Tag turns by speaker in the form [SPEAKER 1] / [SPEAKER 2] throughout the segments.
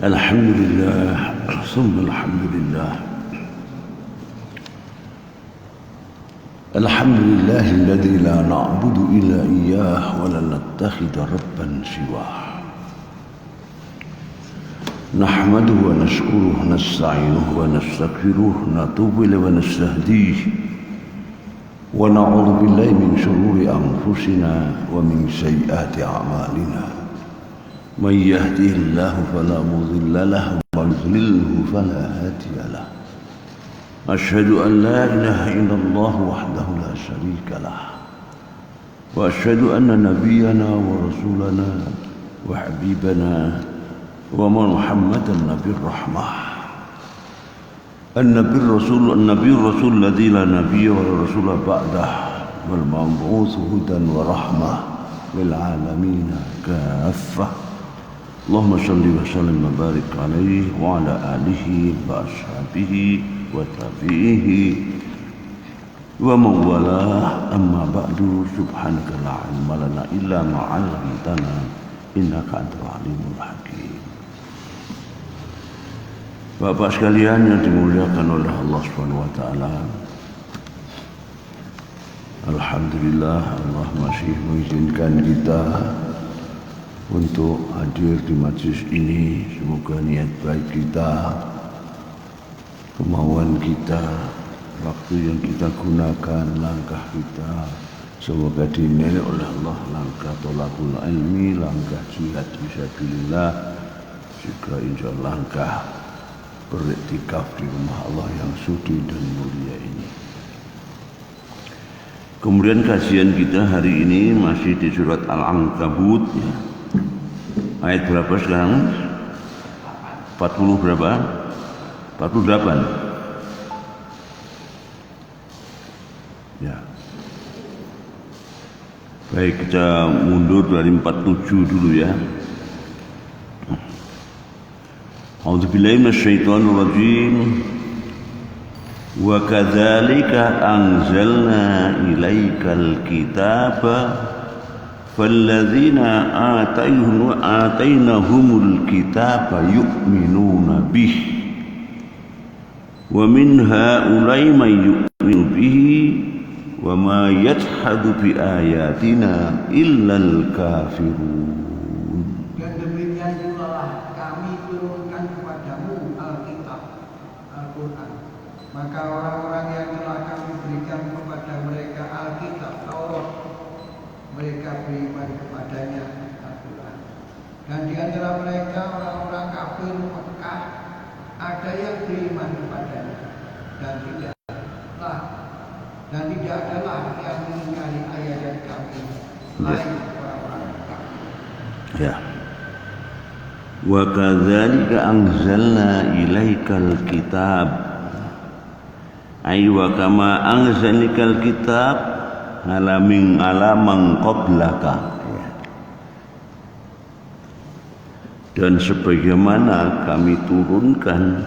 [SPEAKER 1] الحمد لله ثم الحمد لله الحمد لله الذي لا نعبد إلا إياه ولا نتخذ ربا سواه نحمده ونشكره ونستعينه ونستغفره ونتوب إليه ونستهديه ونعوذ بالله من شرور أنفسنا ومن سيئات أعمالنا من يهده الله فلا مضل له ومن يضلله فلا هادي له أشهد أن لا إله إلا الله وحده لا شريك له وأشهد أن نبينا ورسولنا وحبيبنا ومحمدا نبي الرحمة النبي الرسول الذي لا نبي ولا رسول بعده والمبعوث هدى ورحمة للعالمين كافة اللهم صل وسلم وبارك عليه وعلى آله وأصحابه وتابعيه ومن والاه أما بعد سبحانك لا علم لنا إلا ما علمتنا إنك أنت العليم الحكيم. Bapak sekalian yang dimuliakan oleh Allah Subhanahu wa taala. Alhamdulillah Allah masih mengizinkan kita untuk hadir di majlis ini. Semoga niat baik kita, kemauan kita, waktu yang kita gunakan, langkah kita, semoga dinilai oleh Allah langkah tolakul ilmi, langkah jihad fisabilillah, juga insyaallah langkah beriktikaf di rumah Allah yang suci dan mulia ini. Kemudian kajian kita hari ini masih di surat Al-Ankabut ya. Ayat berapa sekarang? 40 berapa? 48. Ya. Baik, kita mundur dari 47 dulu ya. A'udzubillahi minasyaitonir rajim. Wa kadzalika anzalna ilaikal kitaba falladzina atainahumul kitaba yu'minuna bih wa min haula'i man yu'minu bihi wa ma yajhadu bi ayatina illal kafirun.
[SPEAKER 2] Dan demikian jugalah kami turunkan kepadamu Alkitab, Al-Quran. Maka orang-orang yang telah kami berikan kepada mereka Alkitab, Taurat, mereka beriman kepadanya, Al-Quran. Dan di antara mereka orang-orang kafir Mekah ada yang beriman kepadanya dan tidak adalah yang mengingkari ayat kami selain orang-orang Mekah.
[SPEAKER 1] Ya. Wa kadzalika anzalna ilaikal kitab. Ay wa kama anzalikal kitab alamang qablaka. Dan sebagaimana kami turunkan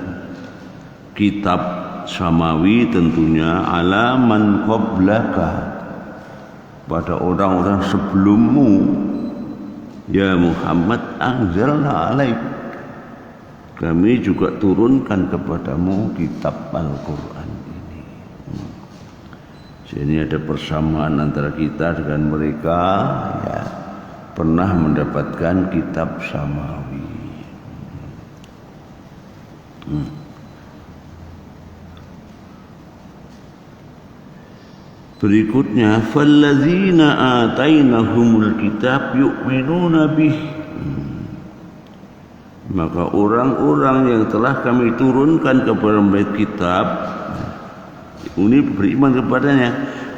[SPEAKER 1] kitab samawi tentunya alaman qablaka pada orang-orang sebelummu ya Muhammad anzalna alaik, kami juga turunkan kepadamu kitab Al-Quran ini. Sini ada persamaan antara kita dengan mereka ya, pernah mendapatkan kitab samawi. Berikutnya falladzina atainahumul kitab yu'minuna bih. Maka orang-orang yang telah kami turunkan kepada mereka kitab ini beriman kepadanya.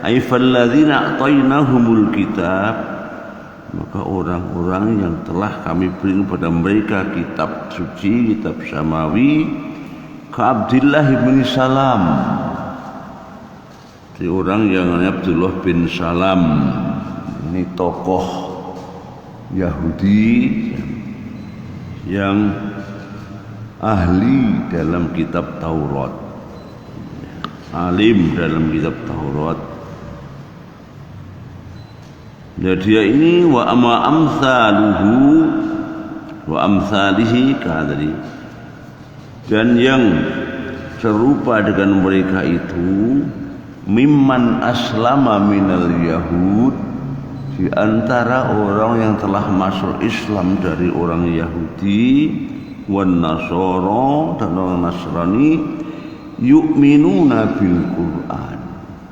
[SPEAKER 1] Ay falladzina atainahumul kitab, maka orang-orang yang telah kami beri kepada mereka kitab suci, kitab samawi, ka Abdullah bin Salam, si orang yang namanya Abdullah bin Salam, ini tokoh Yahudi yang ahli dalam kitab Taurat, alim dalam kitab Taurat. Dan dia ini wa amma amsaluhu wa amsalihi kadri, dan yang serupa dengan mereka itu mimman aslama minal yahud, di antara orang yang telah masuk Islam dari orang Yahudi, wan nasara, dan orang Nasrani, yu'minuna bil Qur'an,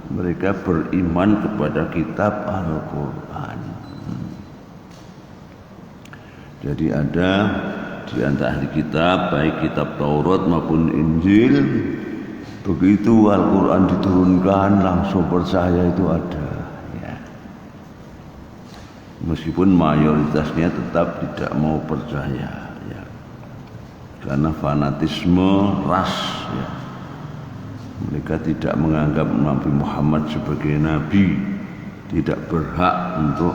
[SPEAKER 1] mereka beriman kepada kitab Al-Qur'an. Jadi ada di antara ahli kitab, baik kitab Taurat maupun Injil, begitu Al-Quran diturunkan langsung percaya, itu ada ya. Meskipun mayoritasnya tetap tidak mau percaya ya, karena fanatisme ras ya. Mereka tidak menganggap Nabi Muhammad sebagai nabi, tidak berhak untuk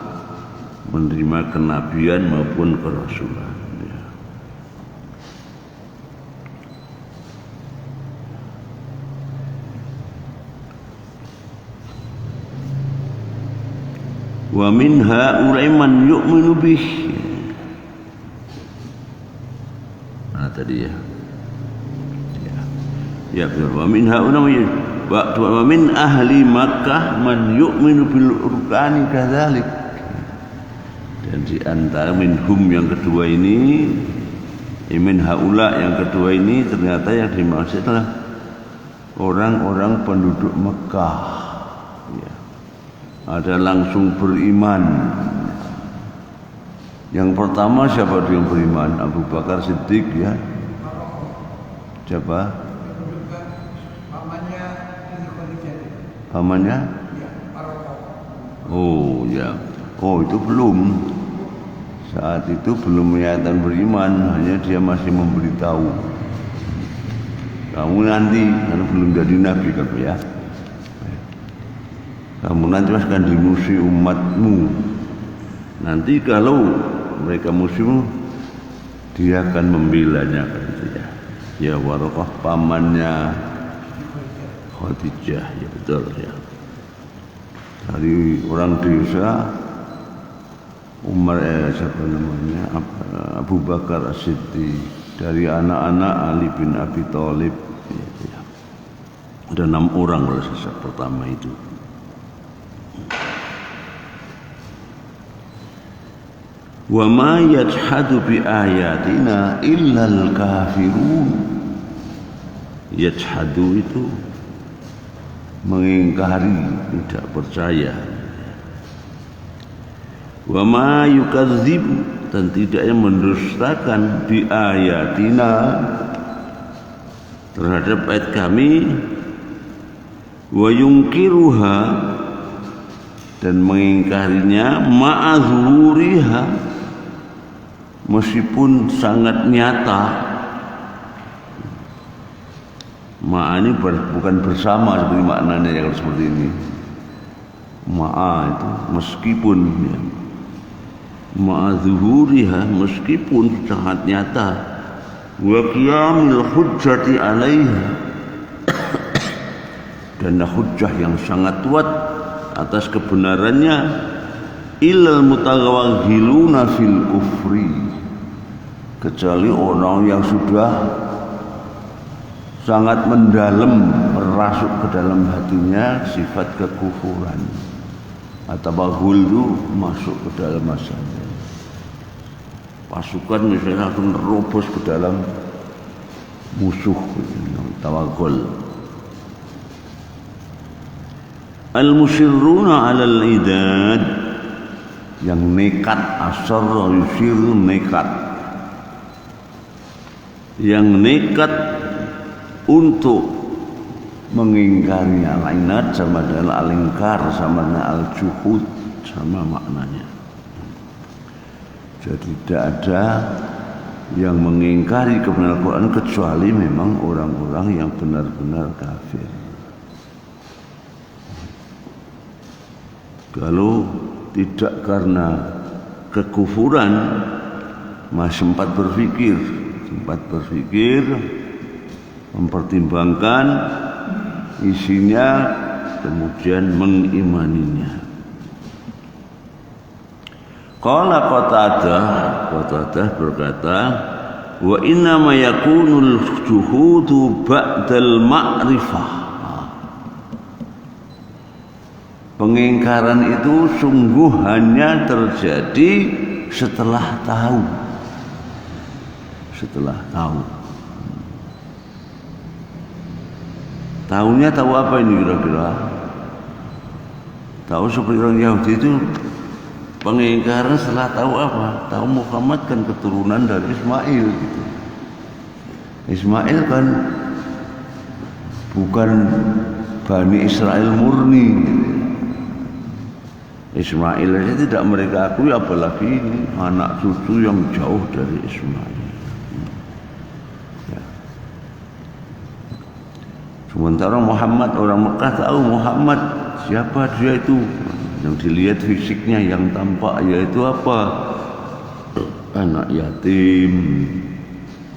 [SPEAKER 1] menerima kenabian maupun kerasulan ya. Wa min haula'i man yu'minu bih. Mana tadi ya? Ya benar. Wa min haula'i wa min ahli Makkah man yu'minu bil urqani kadzalik. Dan di antara minhum yang kedua ini, min haula yang kedua ini, ternyata yang dimaksud adalah orang-orang penduduk Mekah ya. Ada langsung beriman. Yang pertama siapa yang beriman? Abu Bakar Siddiq ya. Siapa? Pamannya? Oh ya. Oh itu belum. Saat itu belum menyatakan beriman, hanya dia masih memberitahu. Kamu nanti, karena belum jadi nabi kan ya. Kamu nanti akan dimusuhi umatmu. Nanti kalau mereka musuh, dia akan membelanya kan ya. Ya Waraqah pamannya Khadijah, ya betul ya. Dari orang desa Umar siapa namanya Abu Bakar As-Siddiq, dari anak-anak Ali bin Abi Thalib ya. Ada 6 orang sejak pertama itu. Wa ma yajhadu bi ayatina illal kafirun. Yajhadu itu mengingkari, tidak percaya. Wa ma yukadzibu, dan tidaknya mendustakan bi ayatina, terhadap ayat kami, wa yungkiruha, dan mengingkarinya ma'azhuriha, meskipun sangat nyata. Ma'a ini bukan bersama seperti maknanya yang seperti ini. Ma'a itu meskipun ya. Ma'adzuhuriha, meskipun sangat nyata. Wa qiyamil hujjati 'alaiha, dan hujjah yang sangat kuat atas kebenarannya. Illal mutaghawwiluna fil kufri, kecuali orang yang sudah sangat mendalam merasuk ke dalam hatinya sifat kekufuran. At-tabaghul itu masuk ke dalam masalah. Pasukan misalnya langsung terobos ke dalam musuh, tawaghul. Al-musirruna 'alal idad, yang nekat, asar yusiru nekat, yang nekat untuk mengingkari al-inad, sama dengan al-ingkar, sama dengan al-juhud, sama maknanya. Jadi tidak ada yang mengingkari kebenaran Al-Quran kecuali memang orang-orang yang benar-benar kafir. Kalau tidak karena kekufuran, masih sempat berpikir, mempertimbangkan isinya, kemudian mengimaninya. Qala Qatadah, Qatadah berkata, wa inna ma yakunul juhudu ba'dal ma'rifah. Pengingkaran itu sungguh hanya terjadi setelah tahu. Setelah tahu. Tahunya tahu apa ini kira-kira? Tahu seperti orang Yahudi itu pengingkaran setelah tahu apa? Tahu Muhammad kan keturunan dari Ismail gitu. Ismail kan bukan Bani Israel murni gitu. Ismail saja tidak mereka akui, apalagi ini anak cucu yang jauh dari Ismail. Ya. Sementara Muhammad, orang Mekah tahu Muhammad siapa dia itu. Yang dilihat fisiknya, yang tampak yaitu apa? Anak yatim,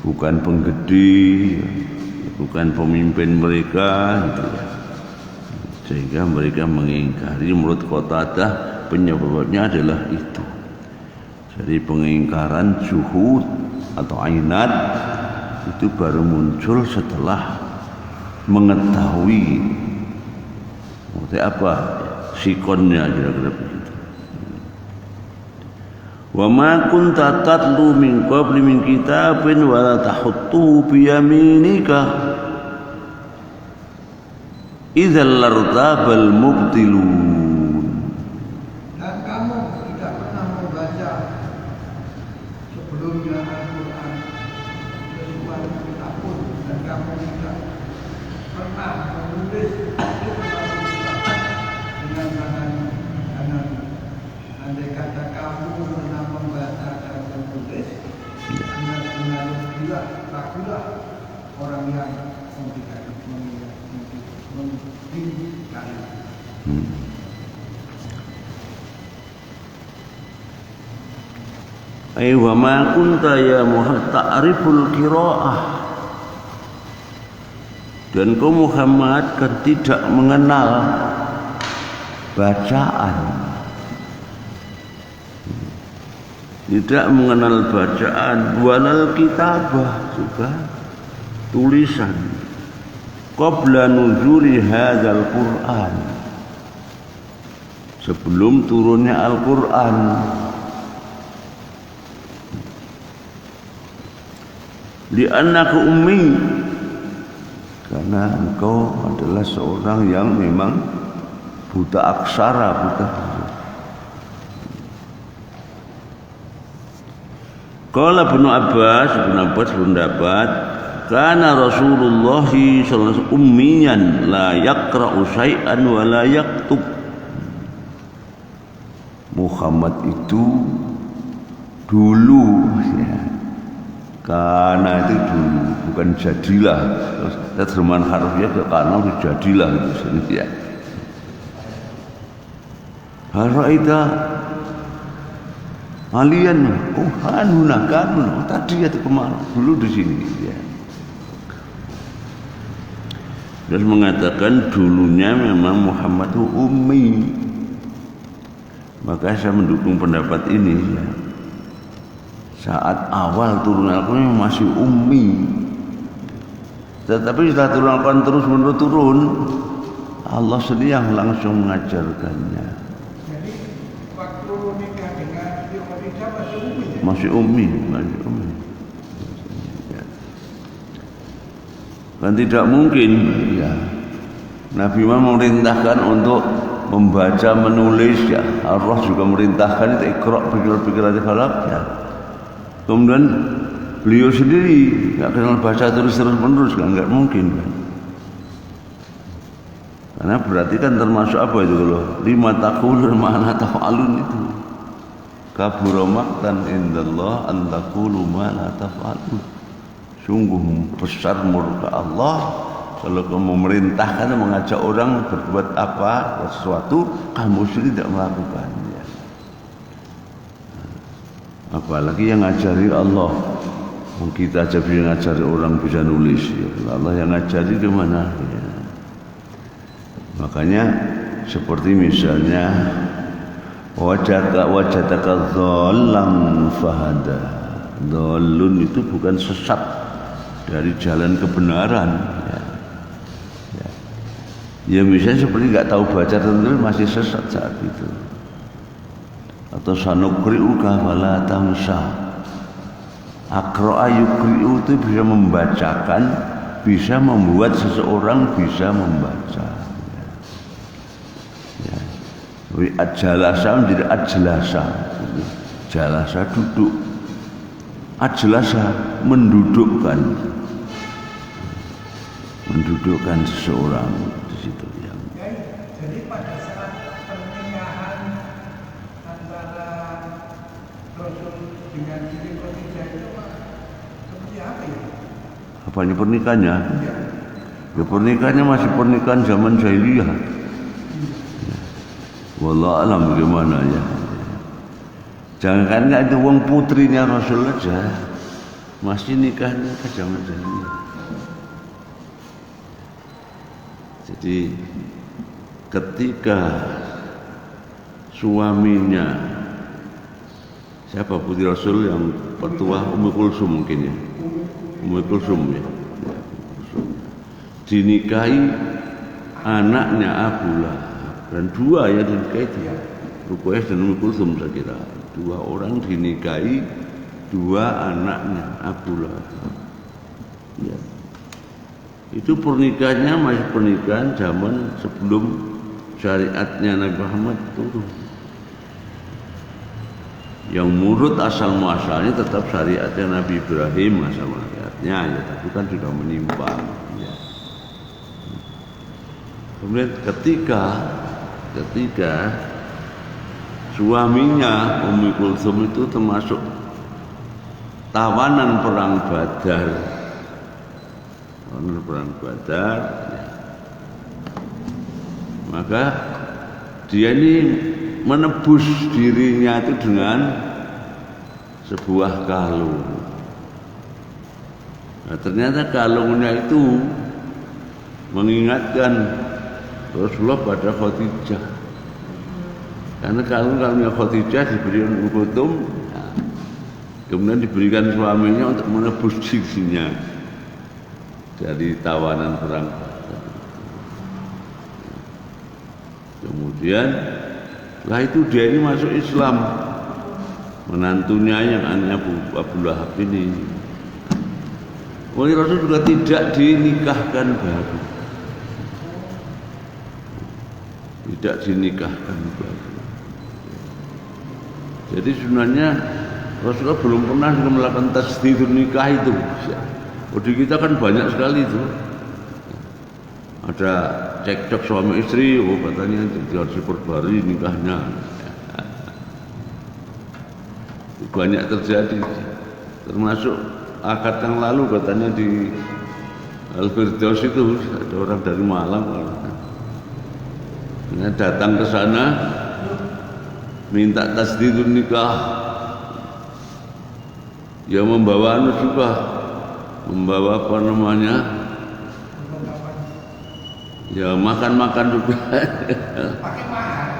[SPEAKER 1] bukan penggede, bukan pemimpin mereka gitu ya. Sehingga mereka mengingkari. Menurut Qatadah penyebabnya adalah itu. Jadi pengingkaran juhud atau ainat itu baru muncul setelah mengetahui maksudnya apa sikonnya, kira-kira begitu. Wa ma kunta tatlu min qabli min kitabin wa la tahuttuhu bi yaminika idzal lartabal mubtilun.
[SPEAKER 2] Dan kamu tidak pernah membaca sebelumnya Al-Quran sesuatu apapun, dan kamu tidak pernah menulis dengan tangan kanan. Andai kata kamu pernah membaca dan menulis, benar-benar gila, ragulah orang yang mengingkari.
[SPEAKER 1] Wa ma kunta ya Muhammad ta'riful qiraah, dan kau Muhammad kan tidak mengenal bacaan, tidak mengenal bacaan, walal kitabah juga tulisan. Qabla nuzuli hadzal Qur'an, sebelum turunnya Al-Qur'an. Li'annaka ummi, karena engkau adalah seorang yang memang buta aksara, buta. Qala Ibnu Abbas berpendapat, karena Rasulullah sallallahu alaihi wasallam ummiyan la yaqra'u syai'an wa la yaktub. Muhammad itu dulu ya. Karena itu dulu, bukan jadilah. Terjemahan harfiah ke karena itu jadilah itu ya. Haraita alian, oh hanuna kanun, tadi itu kemana? Dulu di sini ya. Terus mengatakan dulunya memang Muhammad itu ummi. Maka saya mendukung pendapat ini ya. Saat awal turun Al-Quran masih ummi, tetapi setelah turun Al-Quran terus menerus turun, Allah sendiri yang langsung mengajarkannya.
[SPEAKER 2] Jadi waktu nikah dengan Khadijah
[SPEAKER 1] masih ummi. Dan tidak mungkin ya, Nabi Muhammad memerintahkan untuk membaca menulis ya. Allah juga memerintahkan itu iqra' pikir-pikir aja falaq ya. Kemudian beliau sendiri nggak kenal baca terus menerus, nggak mungkin kan? Karena berarti kan termasuk apa itu kalau lima taqulun ma'ana taf'alun itu kabura maqtan indallah an taqulu ma la taf'alun. Sungguh besar murka Allah kalau kamu memerintahkan mengajak orang berbuat apa sesuatu kamu sendiri tidak melakukannya. Apalagi yang ngajari Allah. Kita aja bisa ngajari orang bisa nulis ya. Allah yang ngajari gimana ya. Makanya seperti misalnya wajadaka dhallan fahada. Dhalun itu bukan sesat dari jalan kebenaran. Ya misalnya seperti nggak tahu baca tentu masih sesat saat itu. Atau sanukri'uka fala tansa. Aqra'a yukri'u itu bisa membacakan, bisa membuat seseorang bisa membaca. Ya. Jalasa menjadi ajlasa. Jalasa duduk. Ajlasa mendudukkan seseorang di situ yang.
[SPEAKER 2] Jadi pada saat pernikahan antara Rasul dengan Siti Khadijah itu seperti apa ya?
[SPEAKER 1] Apanya pernikahannya? Ya pernikahannya masih pernikahan zaman jahiliyah. Wallah alam gimana ya. Jangan nggak itu uang putrinya Rasul aja, masih nikahnya ke zaman jahiliyah. Jadi ketika suaminya siapa putri Rasul yang petua Ummu Kulsum mungkin ya, Ummu Kulsum ya, dinikahi anaknya Abu Lahab dan dua ya dinikahi itu Ruqayyah dan Ummu Kulsum saya kira. Dua orang dinikahi dua anaknya Abu Lahab. Ya. Itu pernikahannya masih pernikahan zaman sebelum syariatnya Nabi Muhammad turun. Yang menurut asal muasalnya tetap syariatnya Nabi Ibrahim asal muasalnya, ya tapi kan sudah menyimpang. Ya. Kemudian ketika suaminya Ummu Kulsum itu termasuk tawanan perang Badar. Ya. Maka dia ini menebus dirinya itu dengan sebuah kalung. Nah, ternyata kalungnya itu mengingatkan Rasulullah pada Khadijah. Karena kalungnya Khadijah diberikan Ummu Kulsum, kemudian diberikan suaminya untuk menebus dirinya dari tawanan perang. Kemudian setelah itu dia ini masuk Islam, menantunya yang anaknya Abu Lahab ini. Oleh Rasul juga tidak dinikahkan baru, tidak dinikahkan baru. Jadi sebenarnya Rasulullah belum pernah melakukan tasdidun nikah itu. Di kita kan banyak sekali itu. Ada cekcok suami istri, katanya harus diperbarui nikahnya. Banyak terjadi. Termasuk akad yang lalu katanya di Al-Firdaus itu ada orang dari Malang datang ke sana minta tasdidun nikah, ya membawa anu juga, membawa apa namanya, ya makan juga.
[SPEAKER 2] Pakai mahar.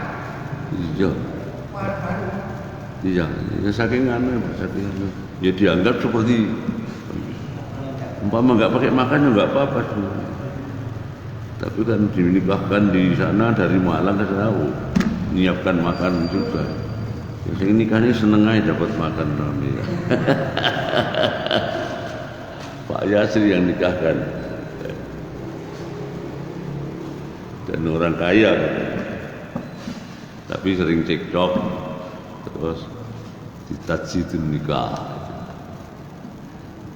[SPEAKER 1] Iya. Iya, ya saking anu, ya dianggap seperti umpama nggak pakai makan ya nggak apa-apa sih. Tapi kan dinikahkan di sana dari Malang ke sana, nyiapkan makan juga. Ya saya nikahnya seneng aja dapat makan namanya. Pak Yasri yang nikahkan. Dan orang kaya. Tapi sering cekcok. Terus ditajidun nikah.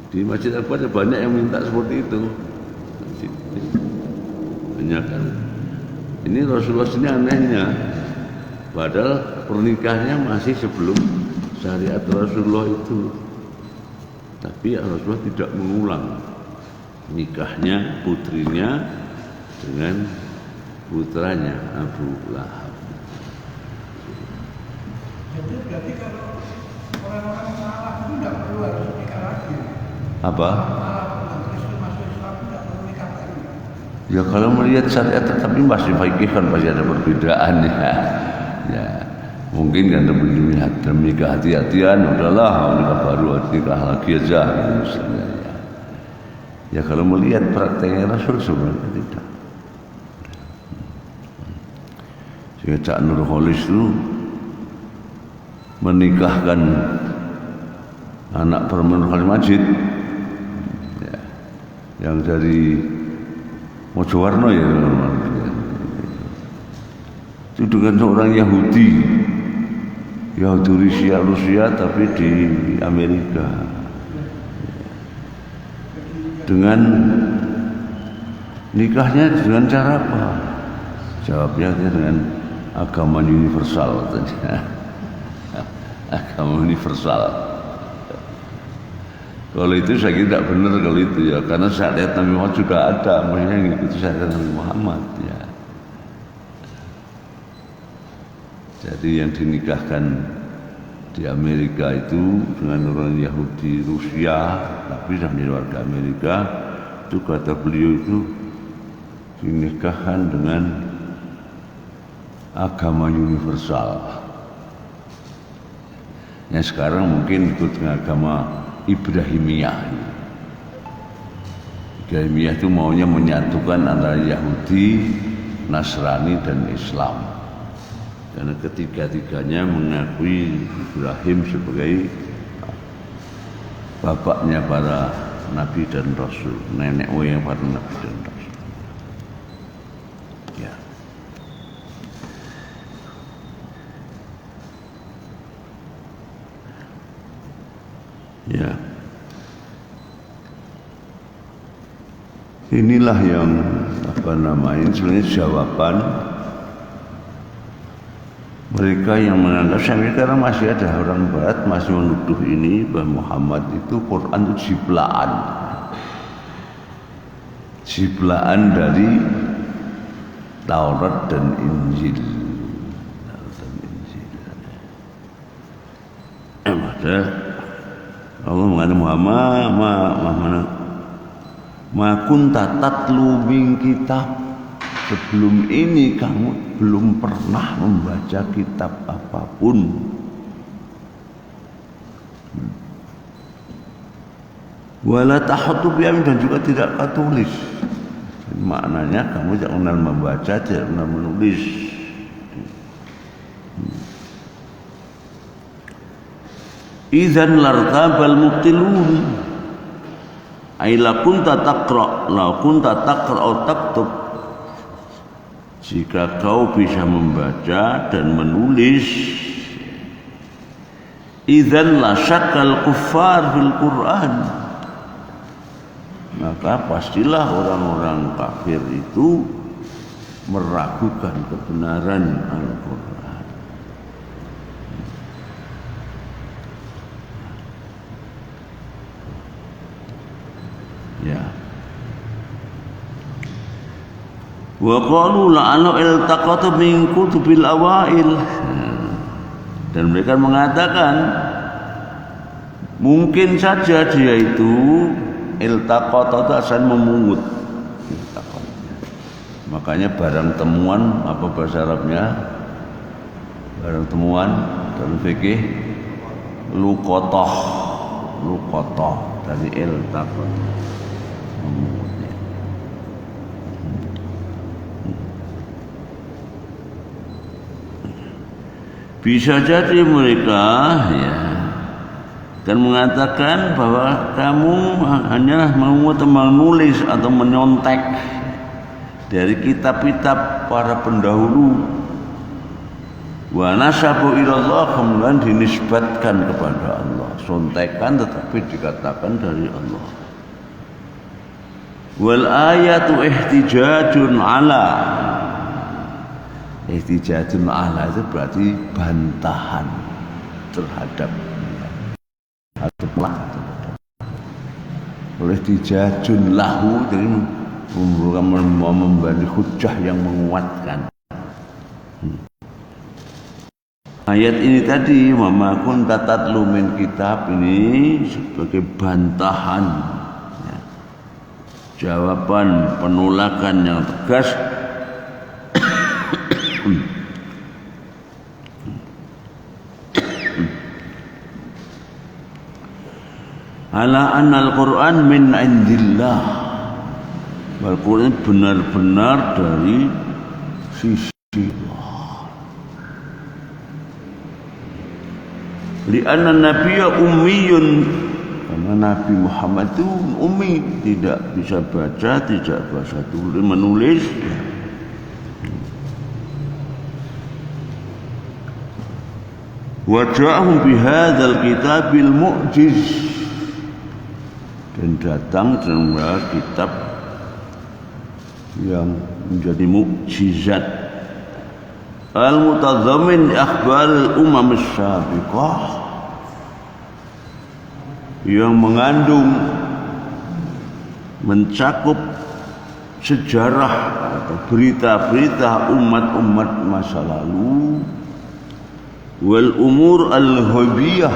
[SPEAKER 1] Di Masjid Al-Fatih banyak yang minta seperti itu. Banyak kan. Ini Rasulullah sini anehnya. Padahal pernikahannya masih sebelum syariat Rasulullah itu. Tapi Rasulullah tidak mengulang nikahnya putrinya dengan putranya Abu Lahab.
[SPEAKER 2] Jadi berarti kalau orang-orang salah itu tidak perlu harus nikah lagi.
[SPEAKER 1] Apa?
[SPEAKER 2] Salah Islam masuk Islam tidak perlu nikah lagi.
[SPEAKER 1] Ya kalau melihat syariat tapi masih fikih kan pasti ada perbedaan ya. Ya. Mungkin kan demi kehati-hatian, udahlah nikah baru nikah lagi aja misalnya. Ya kalau melihat prakteknya Rasul sebenarnya tidak. Sehingga Cak Nurholis itu menikahkan anak perempuan Khalil Majid ya, yang dari Mojowarno ya, itu dengan seorang Yahudi Rusia tapi di Amerika, dengan nikahnya dengan cara apa? Jawabnya dengan agama universal katanya. Agama universal. Kalau itu saya kira tidak benar kalau itu ya, karena syariat Nabi Muhammad juga ada, maksudnya yang itu syariat Nabi Muhammad ya. Jadi yang dinikahkan di Amerika itu dengan orang Yahudi Rusia, tapi sudah menjadi warga Amerika, itu kata beliau itu dinikahkan dengan agama universal. Yang sekarang mungkin ikut dengan agama Ibrahimiyah. Ibrahimiyah itu maunya menyatukan antara Yahudi, Nasrani dan Islam. Karena ketiga-tiganya mengakui Ibrahim sebagai bapaknya para nabi dan rasul, nenek moyang para nabi dan rasul. Ya. Ya. Inilah yang namanya sebenarnya jawaban mereka yang menganggap, sampai sekarang masih ada orang Barat masih menuduh ini bahwa Muhammad itu Quran itu ciplaan dari Taurat dan Injil. Allah mengatakan Muhammad ma kunta tatlu min kitab, sebelum ini kamu belum pernah membaca kitab apapun. Wala tahutu bi'amin, dan juga tidak kau tulis. Maknanya kamu tidak kenal membaca, tidak kenal menulis. Idzan lartabal mubtilun. Ai la kunta taqra, la kunta taqra taktub. Jika kau bisa membaca dan menulis, idzan la syakkal kuffar fil Quran, maka pastilah orang-orang kafir itu meragukan kebenaran Al-Quran. Ya. Wa qalu la'anna iltaqata min kutubil awail, dan mereka mengatakan mungkin saja dia itu iltaqata itu asal memungut. Makanya barang temuan, apa bahasa Arabnya? Barang temuan dalam fikih luqatah dari iltaqata, memungutnya. Bisa jadi mereka ya dan mengatakan bahwa kamu hanyalah menulis atau menyontek dari kitab-kitab para pendahulu. Wa nasabu ilallah, kemudian dinisbatkan kepada Allah. Sontekan tetapi dikatakan dari Allah. Wal ayatu ihtijajun ala. Ihtijajun ala itu berarti bantahan terhadap atau pelak. Oleh ihtijajun lahu, jadi memberi hujjah yang menguatkan. Ayat ini tadi mama kunta tatlu min kitab, ini sebagai bantahan ya, jawaban penolakan yang tegas ala anna al-Qur'an min indillah. Al-Qur'an benar-benar dari sisi Allah. Li'anna nabiyya ummiyun, karena Nabi Muhammad itu ummi, tidak bisa baca, tidak bisa menulis. Wa ja'ahum bihadzal kitabil mu'jiz, dan datang dengan kitab yang menjadi mukjizat, al-mutadhammin akhbaril umam as-sabiqah, yang mengandung, mencakup sejarah atau berita-berita umat-umat masa lalu, wal umur al-ghaibiyah,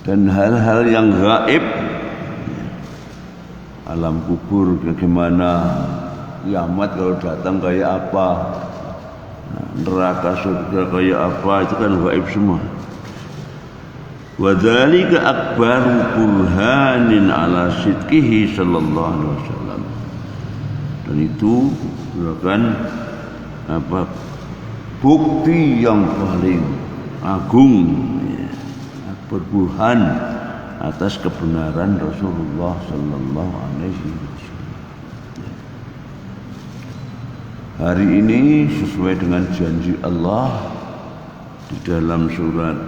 [SPEAKER 1] dan hal-hal yang gaib, alam kubur bagaimana, kiamat kalau datang kayak apa, neraka surga kayak apa, itu kan gaib semua. Wa dzalika akbaru burhanin ala sidqihi sallallahu alaihi wasallam, dan itu merupakan bukti yang paling agung, berburhan atas kebenaran Rasulullah sallallahu alaihi wasallam. Hari ini sesuai dengan janji Allah di dalam surat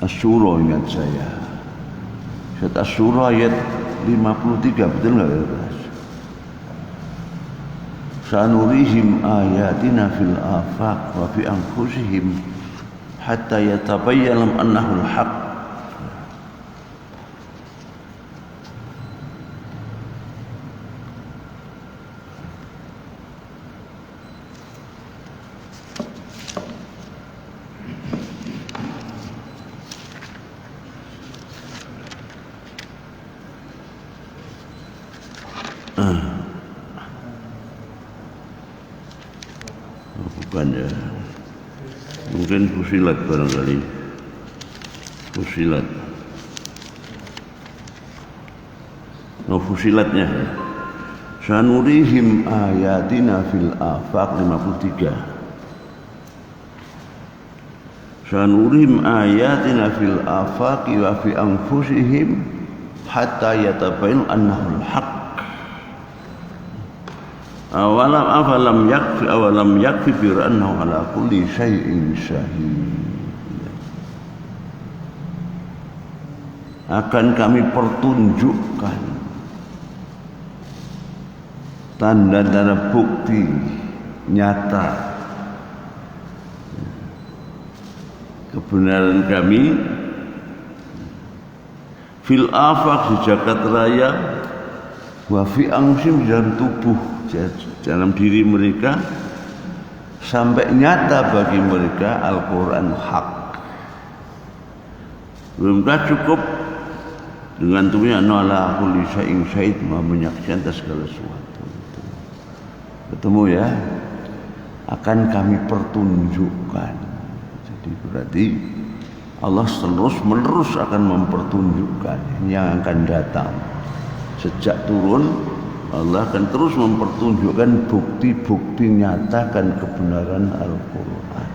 [SPEAKER 1] Asy-Syura, ingat saya. Surat Asy-Syura ayat 53, betul enggak ya? Sanurihim ayatina fil afaq wa fi anfusihim hatta yatabayyana lahum annahu al-haq. Bukan ya, mungkin Fusilat barangkali. Fusilat. Fusilatnya. Sanurihim ayatina fil afaq 53. Sanurihim ayatina fil afaq wa fi anfusihim hatta yatabayyana annahu al-haq. Awalam yakfi bi annahu ala kulli syai'in syahid. Akan kami pertunjukkan tanda-tanda bukti nyata kebenaran kami fil afaq, di jagat raya, wa fi anfusihim, dalam tubuh, dalam diri mereka, sampai nyata bagi mereka Al-Quran hak. Belumkah cukup dengan tubuhnya ala kulli syai'in syahid, menyaksikan atas segala sesuatu. Ketemu ya, akan kami pertunjukkan. Jadi berarti Allah terus menerus akan mempertunjukkan yang akan datang. Sejak turun, Allah akan terus mempertunjukkan bukti-bukti nyatakan kebenaran Al-Quran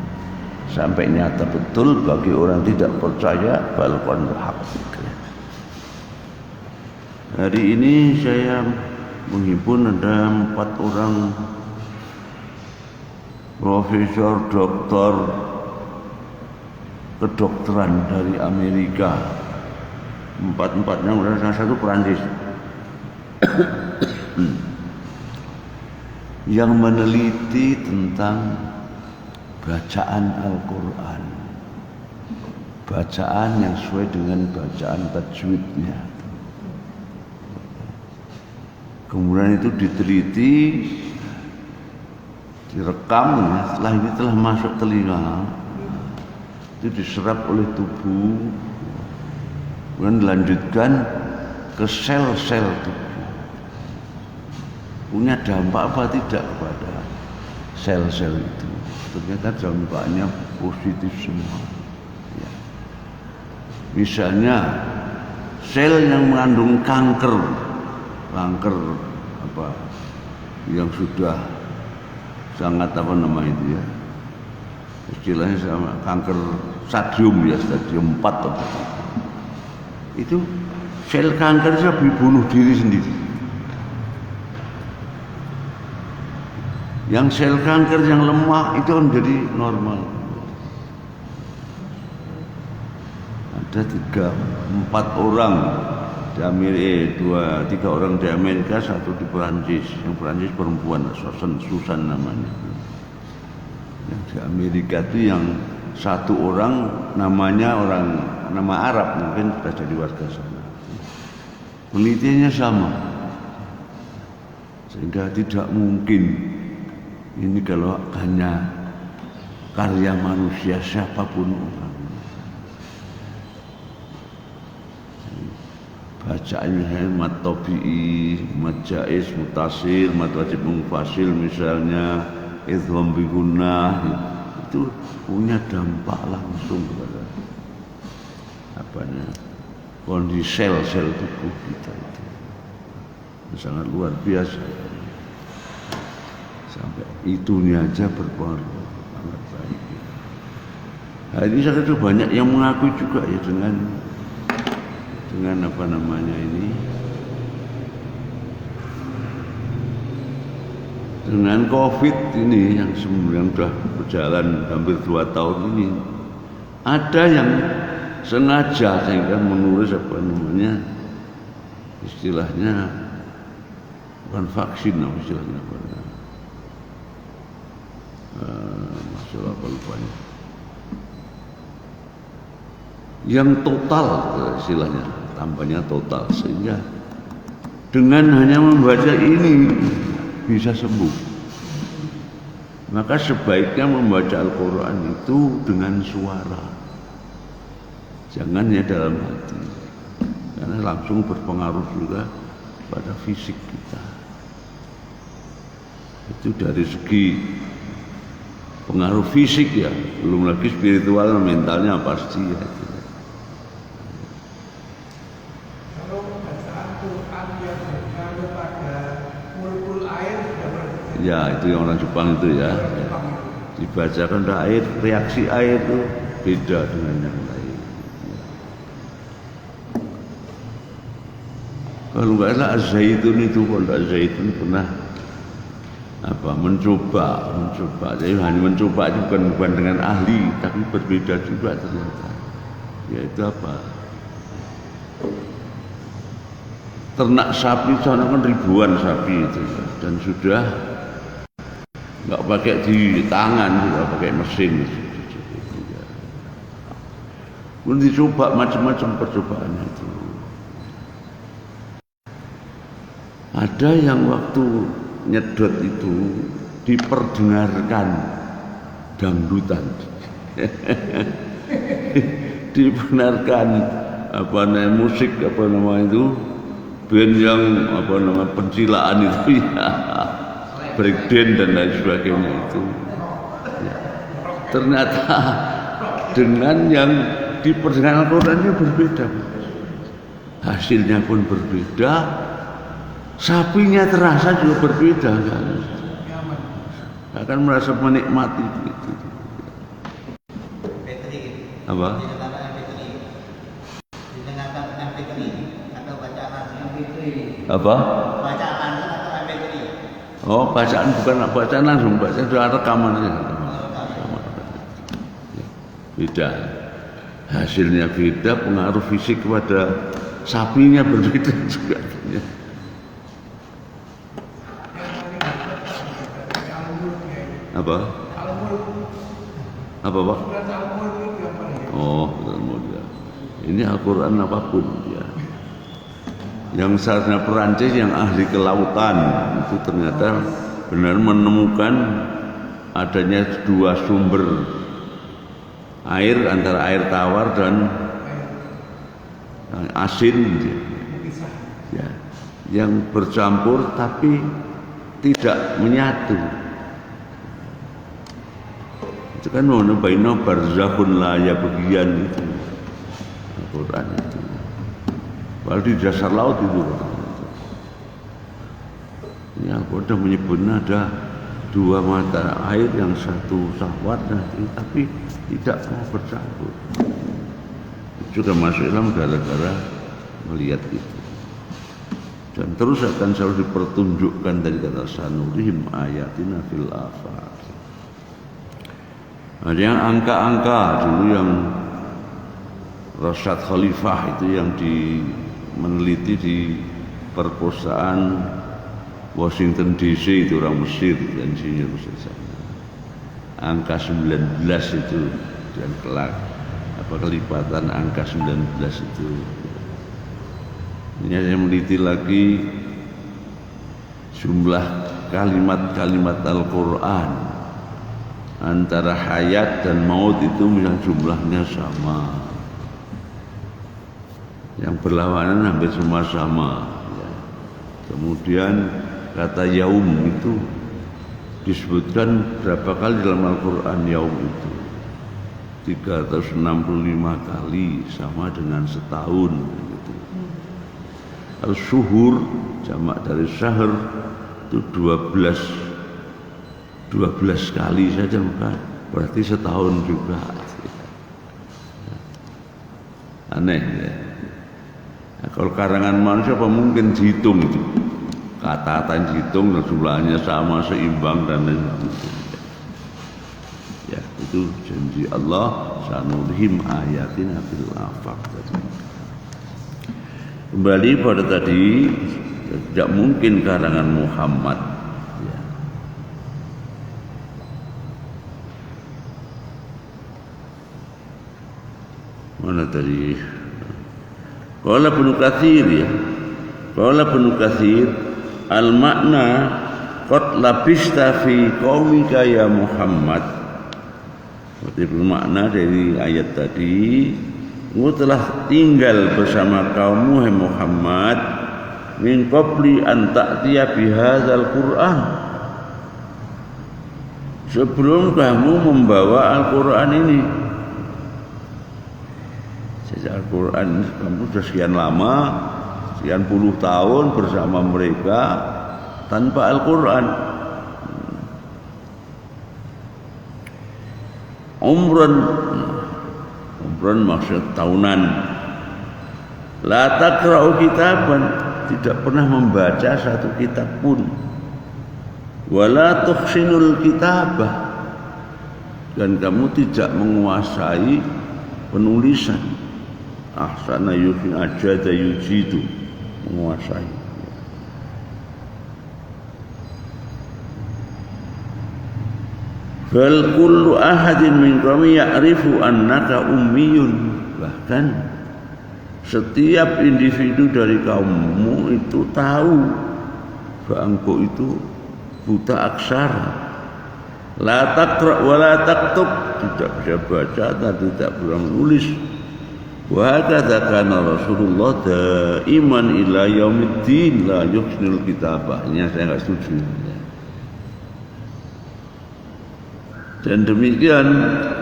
[SPEAKER 1] sampai nyata betul bagi orang tidak percaya bahwa Al-Quran hak. Hari ini saya menghimpun ada 4 orang profesor, doktor kedokteran dari Amerika. 4-4-nya salah satu Perancis. Yang meneliti tentang bacaan Al-Quran, bacaan yang sesuai dengan bacaan tajwidnya. Kemudian itu diteliti, direkam, setelah ini telah masuk telinga, itu diserap oleh tubuh, kemudian dilanjutkan ke sel-sel tubuh. Punya dampak apa tidak kepada sel-sel itu? Ternyata dampaknya positif semua. Ya. Misalnya sel yang mengandung kanker apa yang sudah sangat apa nama itu ya, istilahnya sama kanker stadium ya, stadium 4 apa. Itu sel kanker bisa bunuh diri sendiri. Yang sel kanker yang lemah itu kan jadi normal. Ada 3-4 orang di Amerika, 3 orang di Amerika, 1 di Perancis. Yang Perancis perempuan, Susan namanya. Yang di Amerika itu yang 1 orang namanya nama Arab, mungkin sudah jadi warga sana. Penelitiannya sama, sehingga tidak mungkin ini kalau hanya karya manusia siapapun orang. Bacaannya mat tabi'i, mat jaiz, mutasir, mat wajib mungfasil misalnya, idgham bi gunnah, itu punya dampak langsung kepada kondisi sel-sel tubuh kita itu. Sangat luar biasa. Sampai itunya aja berpengaruh sangat baik. Nah, ini sangat banyak yang mengaku juga ya dengan apa namanya ini, dengan COVID ini yang sudah berjalan hampir 2 tahun ini, ada yang sengaja sehingga menulis apa namanya, istilahnya bukan vaksin, istilahnya apa? Masalah apa lupanya, yang total istilahnya, tambahnya total, sehingga dengan hanya membaca ini bisa sembuh. Maka sebaiknya membaca Al-Quran itu dengan suara, jangan ya dalam hati, karena langsung berpengaruh juga pada fisik kita. Itu dari segi pengaruh fisik ya, belum lagi spiritual, mentalnya pasti ya.
[SPEAKER 2] Kalau bacaan Quran yang berpengaruh pada molekul air sudah pernah.
[SPEAKER 1] Ya, itu yang orang Jepang itu ya. Dibacakan ada air, reaksi air itu beda dengan yang lain. Kalau nggak salah Az-Zaitun itu, kalau Az-Zaitun pernah mencoba, jadi hanya mencoba itu bukan dengan ahli, tapi berbeda juga ternyata. Yaitu apa? Ternak sapi, sana kan ribuan sapi itu, dan sudah nggak pakai di tangan, sudah pakai mesin. Kemudian dicoba macam-macam percobaan itu. Ada yang waktu nyedot itu diperdengarkan dangdutan, dibenarkan musik itu, band yang pencilaan itu ya, breakdance dan lain sebagainya itu. Ya. Ternyata dengan yang diperdengarkan Al-Qurannya berbeda, hasilnya pun berbeda. Sapinya terasa juga berbeda kan? Akan merasa menikmati begitu. Apa? Apa?
[SPEAKER 3] Bacaan atau MP3?
[SPEAKER 1] Oh, bacaan bukan bacaan langsung, bacaan sudah rekaman aja. Beda. Hasilnya beda, pengaruh fisik kepada sapinya berbeda juga. Apa? Apa Pak? Oh, ya. Ini Al-Quran apapun ya. Yang seharusnya Perancis yang ahli kelautan itu ternyata benar menemukan adanya 2 sumber air, antara air tawar dan asin ya, yang bercampur tapi tidak menyatu. Itu kan baina barzakhun la yabghiyan itu Al-Quran itu. Padahal di dasar laut itu. Ini Al-Quran menyebutnya ada dua mata air yang satu warna, tapi tidak mau bercampur. Itu juga masuk Islam gara-gara melihat itu. Dan terus akan selalu dipertunjukkan dari kata sanurihim ayatina fil afaq. Ada yang angka-angka dulu yang Rasyad Khalifah itu yang meneliti di perpustakaan Washington DC, itu orang Mesir, insinyur Mesir. Angka 19 itu dan kelak kelipatan angka 19 itu. Ini saya meneliti lagi jumlah kalimat-kalimat Al-Quran antara hayat dan maut itu yang jumlahnya sama, yang berlawanan hampir semua sama. Kemudian kata yaum itu disebutkan berapa kali dalam Al-Quran yaum itu? 365 kali, sama dengan setahun gitu. Al-Syuhur jamak dari syahr itu 12 kali saja, bukan? Berarti setahun juga. Aneh ya. Nah, kalau karangan manusia apa mungkin dihitung itu? Kata-kata dihitung jumlahnya sama, seimbang dan lain sebagainya. Ya, itu janji Allah, sanurihim ayatina fil afaq. Kembali pada tadi, tidak mungkin karangan Muhammad. Ya. Mana tadi? Qala Ibnu Katsir ya. Qala Ibnu Katsir al-makna qad labista fi qaumika ya Muhammad. Seperti bermakna dari ayat tadi, engkau telah tinggal bersama kaummu hai Muhammad min qabli an ta'tiya bihadzal Qur'an, sebelum kamu membawa Al-Qur'an ini. Sejak Al-Qur'an kamu sudah sekian lama, sekian puluh tahun bersama mereka tanpa Al-Qur'an. Umran maksud tahunan. La taqra'u kitaban, tidak pernah membaca satu kitab pun. Wala tuhsinul kitabah, dan kamu tidak menguasai penulisan. Ahsana yuhsin ajada yujidu, menguasai. Bal kullu ahadin min qaumi ya'rifu annaka ummiyun, bahkan setiap individu dari kaummu itu tahu bahwa engkau itu buta aksara. La taqra wa la taktub, tidak bisa baca dan tidak bisa menulis. Wa hadza kana Rasulullah daiman ila yaumiddin la yuhsinul kitabah. Ini saya enggak setuju. Dan demikian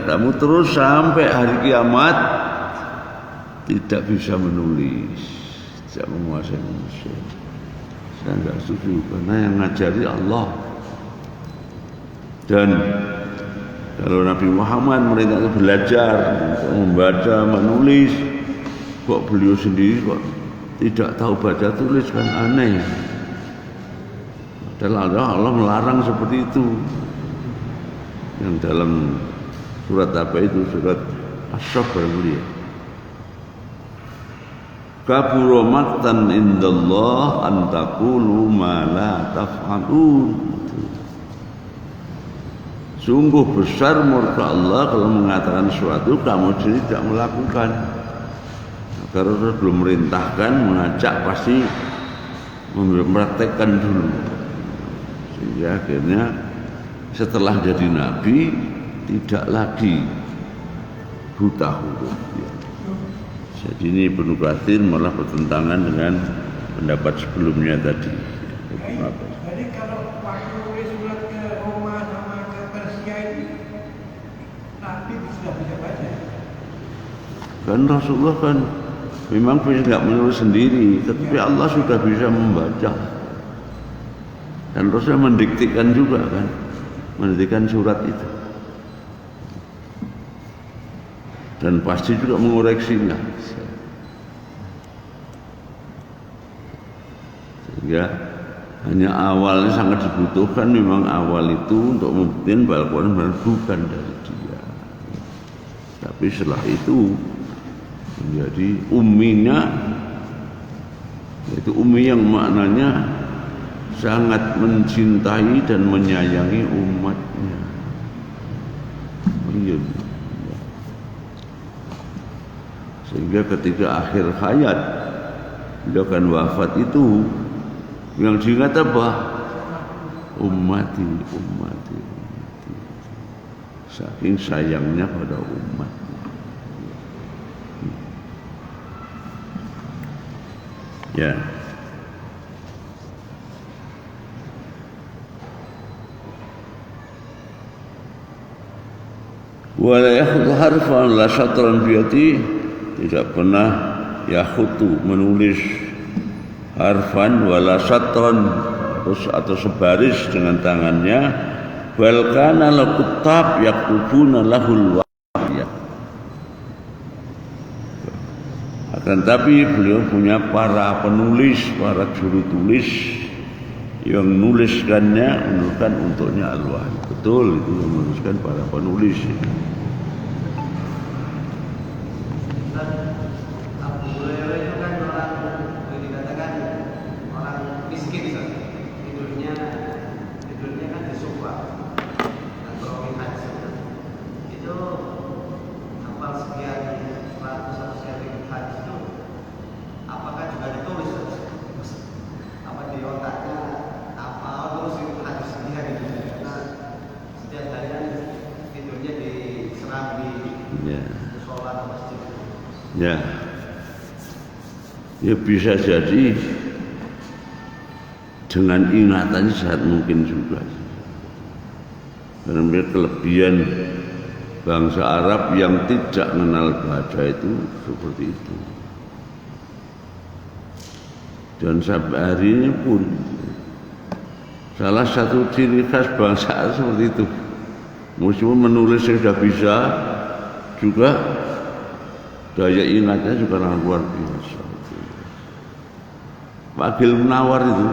[SPEAKER 1] kamu terus sampai hari kiamat tidak bisa menulis, tidak menguasai manusia. Saya enggak setuju, karena yang ngajari Allah. Dan kalau Nabi Muhammad mereka belajar membaca, menulis, kok beliau sendiri kok tidak tahu baca tulis, kan aneh. Dan Allah melarang seperti itu. Yang dalam surat apa itu, surat Asy-Syaff mulia. Kabura maqtan indallah an taqulu ma la taf'alun. Sungguh besar murka Allah kalau mengatakan sesuatu kamu sendiri tidak melakukan. Karena Rasul belum merintahkan, mengajak, pasti mempraktekkan dulu. Sehingga akhirnya setelah jadi nabi tidak lagi buta huruf. Jadi ini Ibnu Katsir malah bertentangan dengan pendapat sebelumnya tadi.
[SPEAKER 2] Jadi kalau waktu nulis surat ke Roma sama ke Persia itu Nabi sudah bisa baca.
[SPEAKER 1] Kan Rasulullah kan Memang bisa nggak menulis sendiri, tapi Allah sudah bisa membaca. Dan Rasul mendiktikan juga kan, mendiktikan surat itu. Dan pasti juga mengoreksinya. Sehingga hanya awalnya sangat dibutuhkan, memang awal itu untuk membuktikan bahwa Al-Quran bukan dari dia. Tapi setelah itu menjadi umminya, yaitu ummi yang maknanya sangat mencintai dan menyayangi umatnya. Sehingga ketika akhir hayat beliau akan wafat itu, yang diingat apa? Ummati, ummati, ummati. Saking sayangnya pada umat. Ya. Wala yakhudhu harfan la syatran biyati, tidak pernah yakhutu menulis harfan wala syatran atau sebaris dengan tangannya, bal kana lakutab yaktubuna lahul wahya. Akan tapi beliau punya para penulis, para juru tulis yang menuliskannya untuknya al-wahyu. Betul, itu yang menuliskan para penulis. Ya, ya bisa jadi dengan ingatannya sangat mungkin juga. Karena kelebihan bangsa Arab yang tidak mengenal baca itu seperti itu. Dan sampai hari ini pun salah satu ciri khas bangsa Arab seperti itu. Meskipun menulis sudah bisa, juga daya ingatnya juga luar biasa. Pak Agil Munawar itu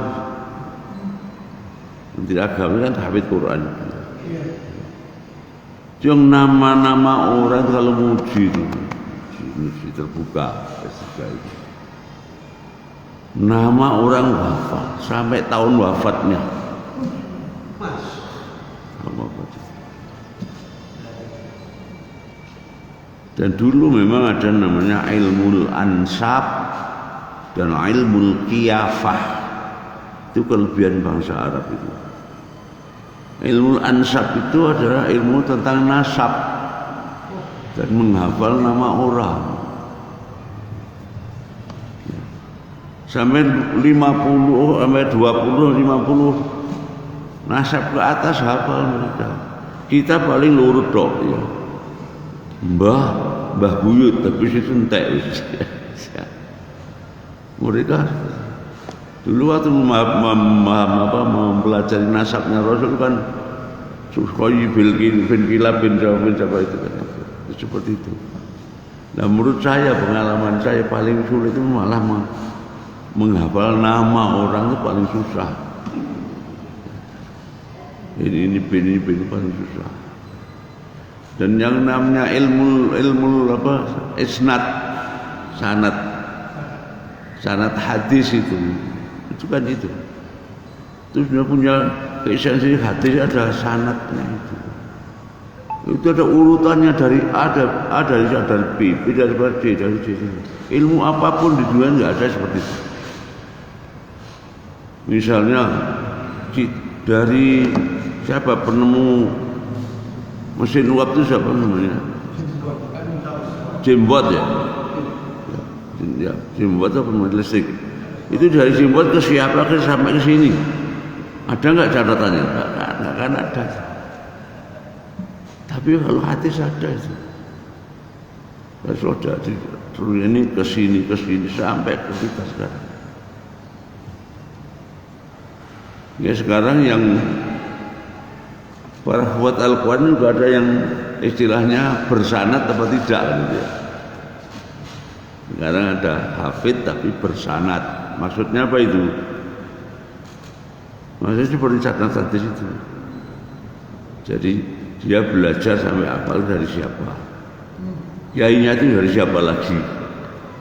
[SPEAKER 1] Menteri Agama kan hafid Quran. Yang nama-nama orang kalau muji itu terbuka itu. Nama orang wafat sampai tahun wafatnya. Dan dulu memang ada namanya ilmul ansab dan ilmul qiyafah. Itu kelebihan bangsa Arab itu. Ilmul ansab itu adalah ilmu tentang nasab dan menghafal nama orang. Sampai 50, sampai 20, 50 nasab ke atas hafal mereka. Kita paling lurut dok ya. Mbah buyut tapi situ entek. Mereka dulu waktu mempelajari nasabnya Rasul kan Sukhoi bin Kilab bin siapa itu kan, seperti itu. Nah menurut saya, pengalaman saya paling sulit itu malah menghafal nama orang itu paling susah. Ini paling susah. Dan yang namanya ilmu apa isnad, sanad hadis itu kan itu. Terus dia punya esensi hadis ada sanadnya itu. Itu ada urutannya dari A dari B dari C dari C. Ilmu apapun di dunia nggak ada seperti itu. Misalnya dari siapa penemu mesin uap itu siapa namanya? James ya? Ya, James apa listrik? Itu dari James ke siapa sampai ke sini? Ada nggak catatannya? Nggak kan ada. Tapi kalau hadis ada itu. Sudah terus ini ke sini sampai ke kita sekarang. Ya sekarang yang para buat Al-Quran juga ada yang istilahnya bersanad apa tidak gitu ya. Sekarang ada hafid tapi bersanad. Maksudnya apa itu? Maksudnya seperti catatan di situ. Jadi dia belajar sampai hafal dari siapa? Kiainya itu dari siapa lagi?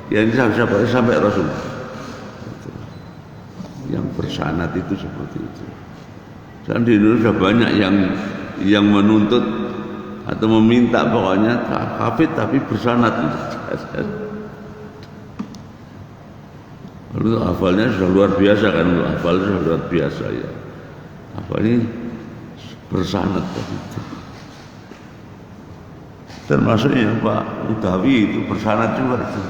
[SPEAKER 1] Yang siapa sampai Rasul. Yang bersanad itu seperti itu. Dan di Indonesia banyak yang menuntut atau meminta pokoknya hafid tapi bersanad. Lalu hafalnya sudah luar biasa kan, hafalnya sudah luar biasa ya. Hafalnya bersanad begitu. Termasuk yang Pak Udawi itu bersanad juga itu.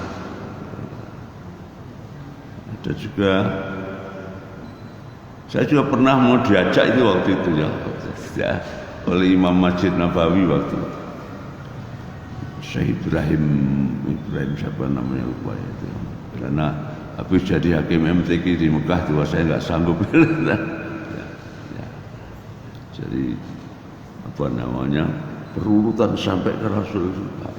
[SPEAKER 1] Ada juga, saya juga pernah mau diajak itu waktu itu ya oleh Imam Masjid Nabawi waktu itu. Syekh Ibrahim siapa namanya lupa itu. Karena habis jadi hakim MTQ di Mekah itu saya nggak sanggup. Jadi apa namanya berurutan sampai ke Rasulullah.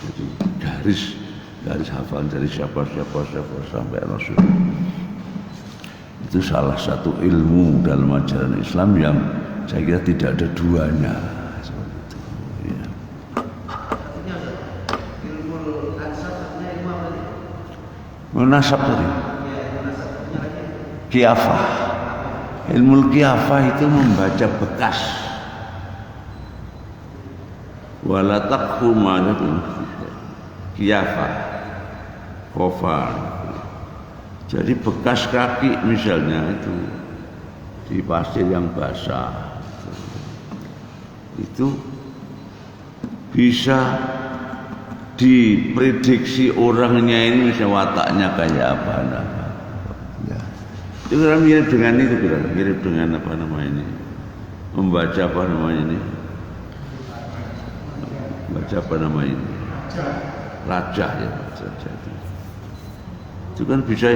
[SPEAKER 1] Jadi garis hafalan dari siapa sampai Rasul. Itu salah satu ilmu dalam ajaran Islam yang saya kira tidak ada duanya. Seperti itu. Ya. Munasab tadi. Qiyafah. Ilmu qiyafah itu membaca bekas. Wala taqfu ma qiyafah. Khofar. Jadi bekas kaki misalnya itu di pasir yang basah. Itu bisa diprediksi orangnya ini misalnya wataknya kayak apa ya. Itu kan mirip dengan itu kan, mirip dengan apa namanya ini, membaca apa namanya ini, baca apa namanya ini, raja ya, raja itu kan bisa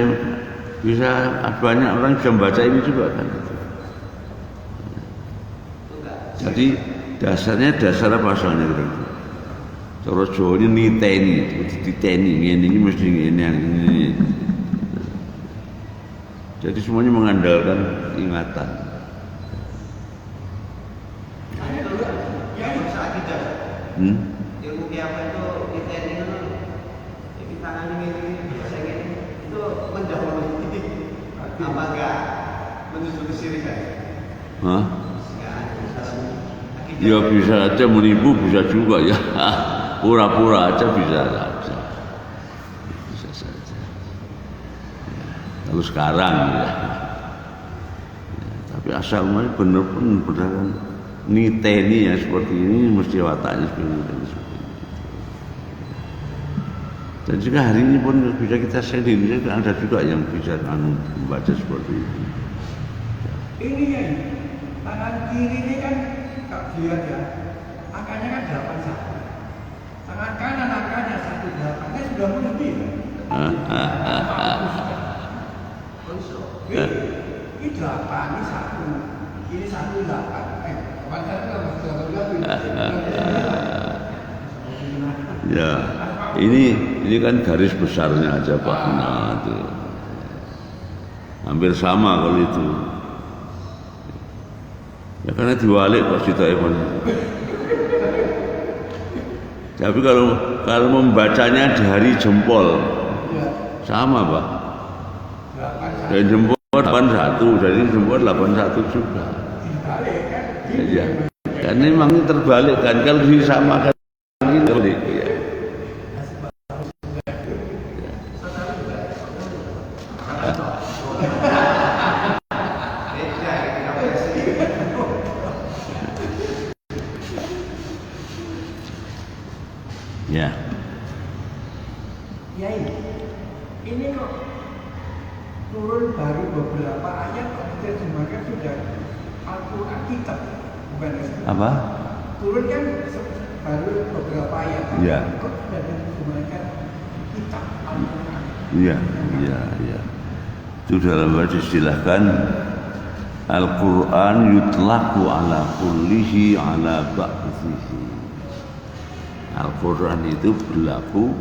[SPEAKER 1] banyak orang bisa membaca ini juga kan. Jadi dasarnya dasar apa soalnya gitu. Terus Jawa ini diteni, ini mesti ini. Jadi semuanya mengandalkan ingatan.
[SPEAKER 3] Ilmu kiamat itu diteni itu di tangan ini biasa ini itu mendahului apa enggak menuju kesyirikan?
[SPEAKER 1] Hah? Ya bisa aja menipu, bisa juga ya. Pura-pura aja bisa saja. Bisa saja. Kalau sekarang ya. Tapi asal benar-benar niteni ya seperti ini mesti wataknya seperti ini. Dan juga hari ini pun bisa kita sendiri ada juga yang bisa membaca seperti itu.
[SPEAKER 2] Ini ya, tangan kiri ini kan lihat ya, angkanya kan 81. Tangan kanan angkanya 18, sudah lebih ya. Ini 8, ini 1, ini 1, 8.
[SPEAKER 1] Ya, ini kan garis besarnya aja Pak. Nah, itu hampir sama kalau itu. Ya karena diwalik kok cerita Evan. Tapi kalau membacanya dari jempol sama Pak. Dari jempol 81, dari jempol 81 juga. Ya, kan memang ini terbalik kan kalau disamakan ini terbalik. Ya.
[SPEAKER 2] Ya ini kok turun baru beberapa ayat kok diterjemahkan sudah Al-Quran kitab bukan
[SPEAKER 1] Apa?
[SPEAKER 2] turun kan baru beberapa ayat.
[SPEAKER 1] Ya.
[SPEAKER 2] Kok sudah diterjemahkan kitab Al-Quran?
[SPEAKER 1] Iya. Itu dalam hadis istilahkan Al-Quran yutlaqu ala kullihi ala ba'dhihi. Al-Quran itu berlaku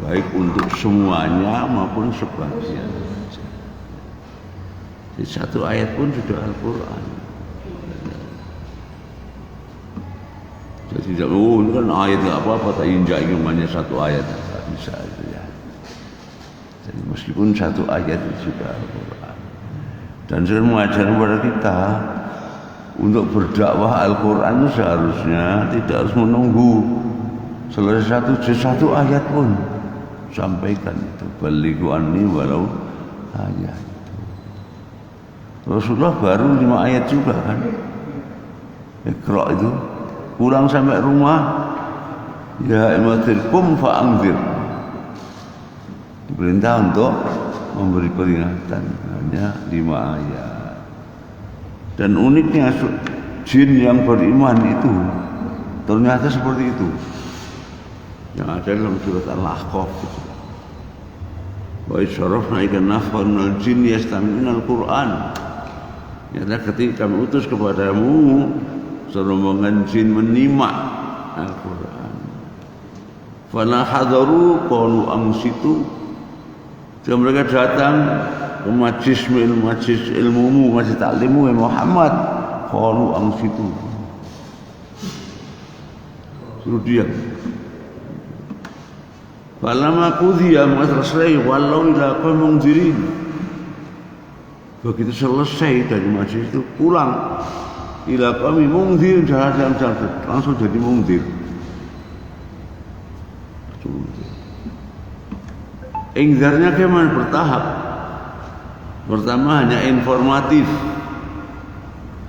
[SPEAKER 1] baik untuk semuanya maupun sebagian. Jadi satu ayat pun sudah Al-Quran. Jadi tidak, ini kan ayat nggak apa-apa, tak injak hanya satu ayat, tak bisa itu ya. Jadi meskipun satu ayat itu sudah Al-Quran. Dan saya mengajarkan kepada kita untuk berdakwah Al-Quran itu seharusnya tidak harus menunggu selesai satu ayat pun sampaikan itu. Balighu anni walau ayat. Rasulullah baru 5 ayat juga kan. Iqra itu pulang sampai rumah, ya imatil kum fa'angzir, diperintah untuk memberi peringatan, hanya 5 ayat. Dan uniknya jin yang beriman itu ternyata seperti itu yang ada dalam surat Al-Ahqaf. Wa isyarafna ika nafan al-jin yastami'una al-Quran. Ya, ketika kami utus kepadamu serombongan jin menyimak Al-Quran. Fala hadaru qalu ansitu. Jika mereka datang ke majlis ilmumu, majlis taklimmu ya Muhammad, qalu ansitu. Suruh diam. Falamma qudhiya selesai walau ila qaumil munzirin. Begitu selesai dari majlis itu pulang ila kami mungdir, jalan langsung jadi mungdir. Ingdarnya bagaimana? Bertahap. Pertama hanya informatif.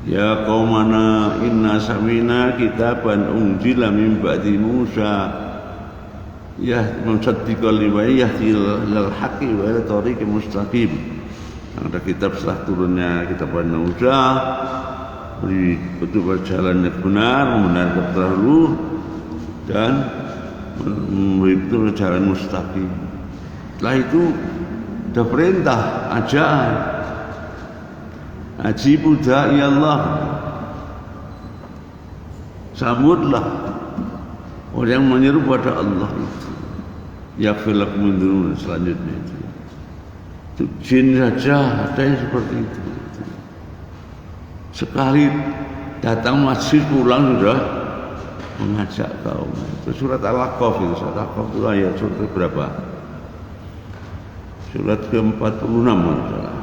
[SPEAKER 1] Ya qaumana inna samina kitaban unzila min ba'di Musa ya musaddiqan lima yahdi lil haqqi wa ila tariqin mustaqim. Ada kitab setelah turunnya kitab Musa, beri petunjuk jalan yang benar, membenarkan terdahulu dan memberi petunjuk jalan mustaqim. Setelah itu ada perintah ajaan, ajibu da'i Allah, sambutlah orang yang menyeru pada Allah itu. Yaghfir lakum min dzunubikum, selanjutnya itu. Jin saja ada yang seperti itu. Sekali datang masjid pulang sudah mengajak kaum. Itu surat Al-Ahqaf itu. Surat Al-Ahqaf itu ayat surat berapa? Surat ke-46 masalah.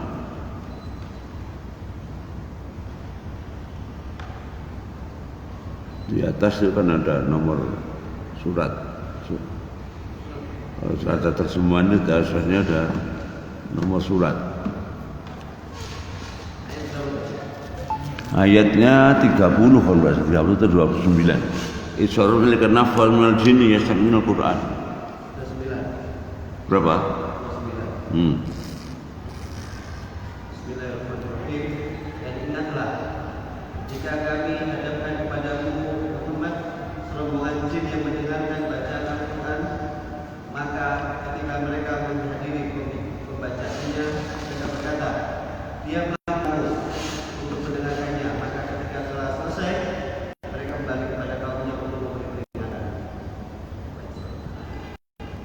[SPEAKER 1] Di atas itu kan ada nomor surat. Kalau ada terjemahan itu asalnya ada nomor surat. Ayatnya 30 kalau enggak 30 atau 29. Isyarat lika nafal minal jinni yastami'una al-Qur'an. 9. Berapa? 9.
[SPEAKER 3] Bismillahirrahmanirrahim. Dan ingatlah jika kami hadapkan kepadamu Muhammad serombongan jin yang mendengarkan bacaan Al-Quran, maka ketika mereka menghadiri pembacaannya, mereka berkata, diamlah kamu untuk mendengarkannya. Maka ketika telah selesai, mereka kembali kepada kaumnya untuk memberi peringatan.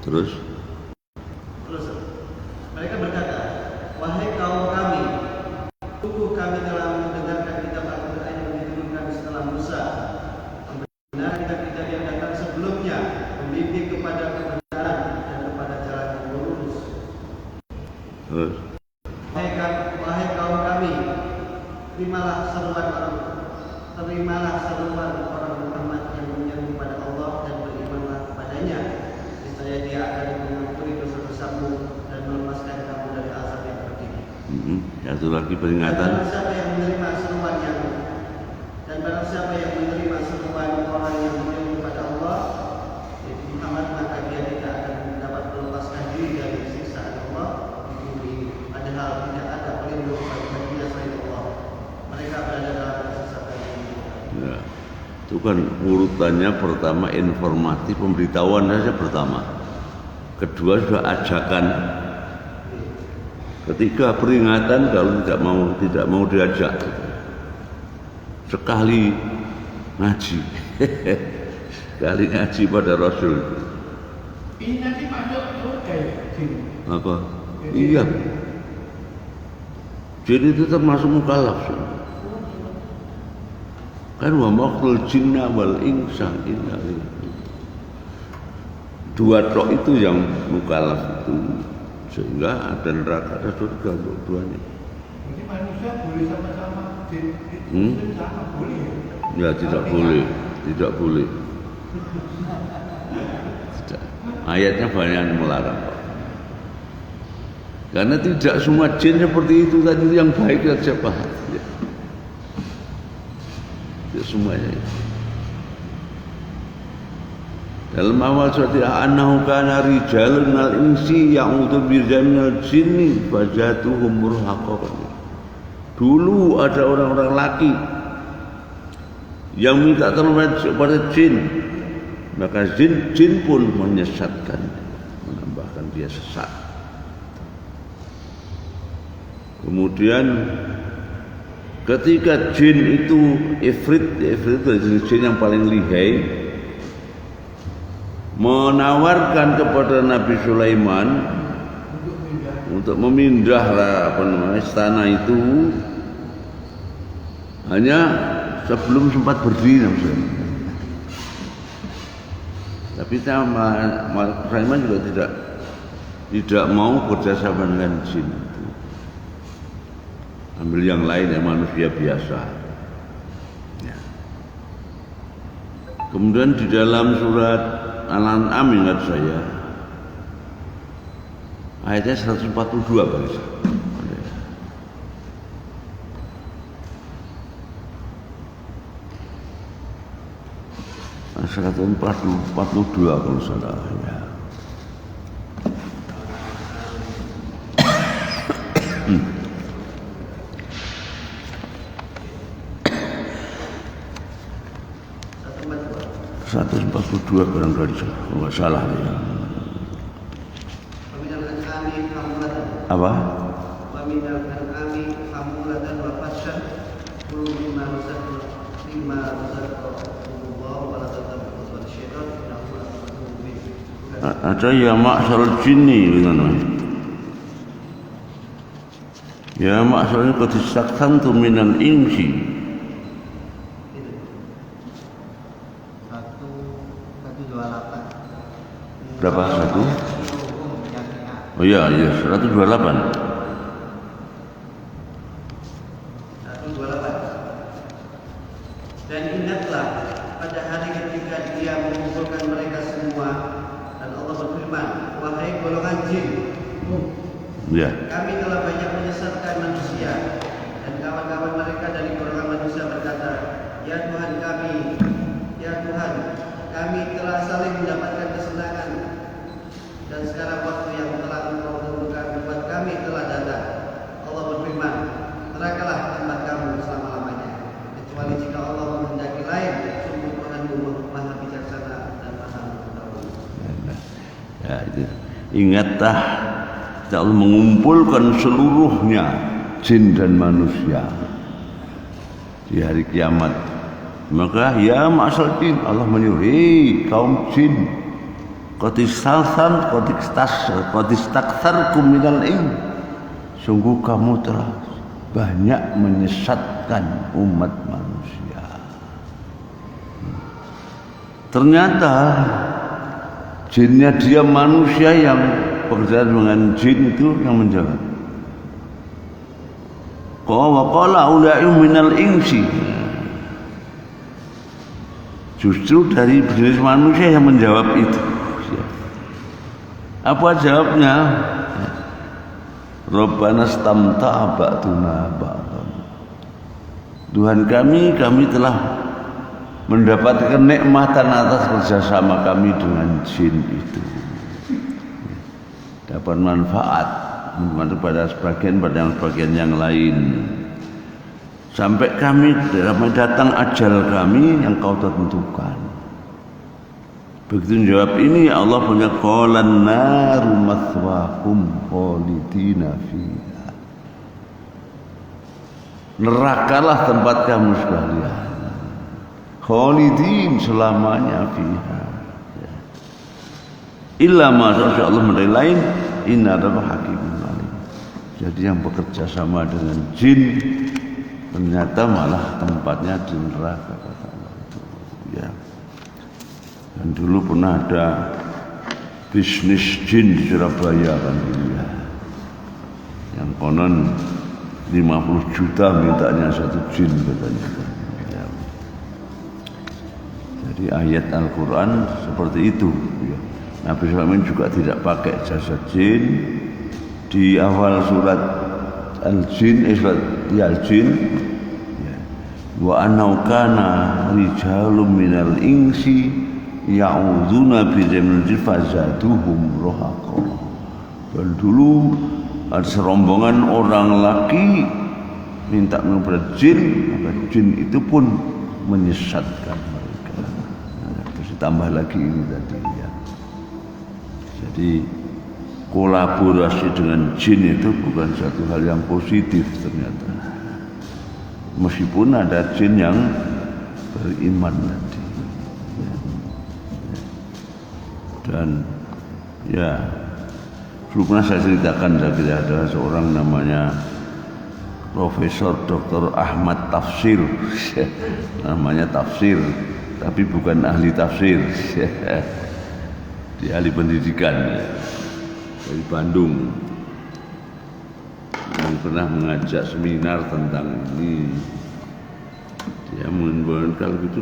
[SPEAKER 1] Terus
[SPEAKER 3] mereka berkata, wahai kaum kami, sungguh kami telah mendengarkan kitab Al-Quran yang diturunkan setelah Musa, membenarkan kitab-kitab yang datang sebelumnya, membimbing kepada kebenaran dan kepada jalan yang lurus. Wahai kaum kami, terimalah seruan orang Muhammad yang menyeru kepada Allah dan berimanlah kepadanya. Niscaya Dia akan mengampuni dosa-dosamu dan melepaskan kamu dari azab yang pedih.
[SPEAKER 1] Satu lagi peringatan.
[SPEAKER 3] Dan barang siapa yang menerima seruan orang yang menyeru kepada Allah, yaitu Muhammad, maka dia tidak akan dapat melepaskan diri dari siksaan Allah di bumi ini. Padahal tidak ada pelindung bagi dia selain Allah. Mereka berada dalam kesesatan yang
[SPEAKER 1] Ya. Itu kan urutannya pertama informatif, pemberitahuan saja pertama. Kedua sudah ajakan. Ketiga peringatan kalau tidak mau diajak. Sekali ngaji. Sekali ngaji pada Rasul.
[SPEAKER 2] Ini nanti masuk surga ya, jin.
[SPEAKER 1] Apa? Iya. Jin itu termasuk mukallaf. Kan wa maqtul jinna wal insa illa dua tok itu yang mukallaf itu, sehingga ada neraka ada surga untuk duanya.
[SPEAKER 2] Jadi manusia boleh sama-sama jin sama boleh
[SPEAKER 1] ya? Tidak boleh, tidak boleh. Tidak. Ayatnya banyak yang melarang. Karena tidak semua jin seperti itu tadi yang baik saja Pak. Ya. Tidak semuanya. Dalam awal surat annahu kana rijalun minal insi ya'udzu billahi minal jinni fajatuhum murhaqan. Dulu ada orang-orang laki yang minta tolong kepada jin, maka jin pun menyesatkan, menambahkan dia sesat. Kemudian ketika jin itu ifrit itu jin yang paling lihai, menawarkan kepada Nabi Sulaiman untuk memindah istana itu, hanya sebelum sempat berdiri. Tapi Sulaiman juga tidak mau kerjasama dengan jin itu. Ambil yang lain yang manusia biasa. Ya. Kemudian di dalam surat Al-An'am ingat saya ayatnya 142 bang. 142 kalau salah ya. Satu 142 barangkali kalau nggak salah ya. Apa? Ada ya ma'syarul jinni gitu namanya. Ya ma'syarul qad istaktamtu minal insi. Berapa? 1? Oh iya, 128.
[SPEAKER 3] 128. Dan ingatlah pada hari ketika Dia mengumpulkan mereka semua dan Allah berfirman, wahai golongan jin,
[SPEAKER 1] ya.
[SPEAKER 3] Kami telah banyak menyesatkan manusia. Dan kawan-kawan mereka dari golongan manusia berkata, ya Tuhan kami, ya Tuhan, kami telah saling mendapatkan kesenangan. Dan sekarang waktu yang telah Engkau tentukan buat kami telah datang. Allah berfirman, nerakalah tempat kamu selama-lamanya, kecuali jika Allah menghendaki lain. Sungguh Tuhanmu Maha bijaksana dan Maha mengetahui.
[SPEAKER 1] Ya itu. Ingatlah Allah mengumpulkan seluruhnya jin dan manusia di hari kiamat. Maka ya ma'syar jin, Allah menyuruh, hei kaum jin, qad istakthartum minal ilm, sungguh kamu telah banyak menyesatkan umat manusia. Ternyata jinnya dia manusia yang pekerjaan dengan jin itu yang menjawab. Qala ulai minal insi. Justru dari jenis manusia yang menjawab itu. Apa jawabnya? Rabbana stamta'a ba'duna ba'dan. Tuhan kami telah mendapatkan nikmatan atas kerjasama kami dengan jin itu. Dapat manfaat pada sebagian yang lain. sampai datang ajal kami yang kau tentukan. Begitu jawab ini Allah punya qalan naru mathwaakum khalidina fiha. Nerakalah tempat kamu sekalian. Khalidin selamanya fiha. Illa ma sya Allah lain inna rabbaka hakimun alim. Jadi yang bekerja sama dengan jin ternyata malah tempatnya di neraka kata Allah itu. Ya. Dan dulu pernah ada bisnis jin di Surabaya kan ya. Yang konon 50 juta mintanya satu jin katanya. Ya. Jadi ayat Al-Quran seperti itu ya. Nabi SAW juga tidak pakai jasa jin. Di awal surat Al-Jin, surat Al-Jin ya. Wa annau kana rijalun minal insi ya'udzuna bi jamil fazaduhum rohaqa. Dan dulu ada serombongan orang laki minta kepada jin, maka jin itu pun menyesatkan mereka. Nah, terus ditambah lagi ini tadi ya. Jadi kolaborasi dengan jin itu bukan satu hal yang positif ternyata. Meskipun ada jin yang beriman tadi. Dan ya dulu pernah saya ceritakan ada seorang namanya Profesor Dr. Ahmad Tafsir namanya Tafsir tapi bukan ahli tafsir dia ahli pendidikan dari Bandung yang pernah mengajak seminar tentang ini. Dia mengatakan kalau gitu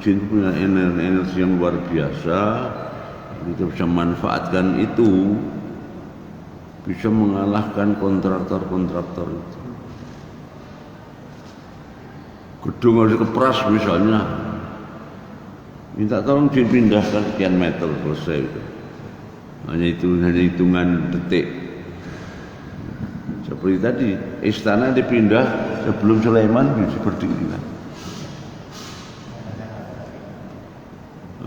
[SPEAKER 1] jin punya energi yang luar biasa. Kita bisa manfaatkan itu, bisa mengalahkan kontraktor itu. Gedung harus dikeperas misalnya, minta tolong dipindahkan sekian meter selesai. Hanya hitungan detik. Seperti tadi, istana dipindah sebelum Sulaiman seperti ini.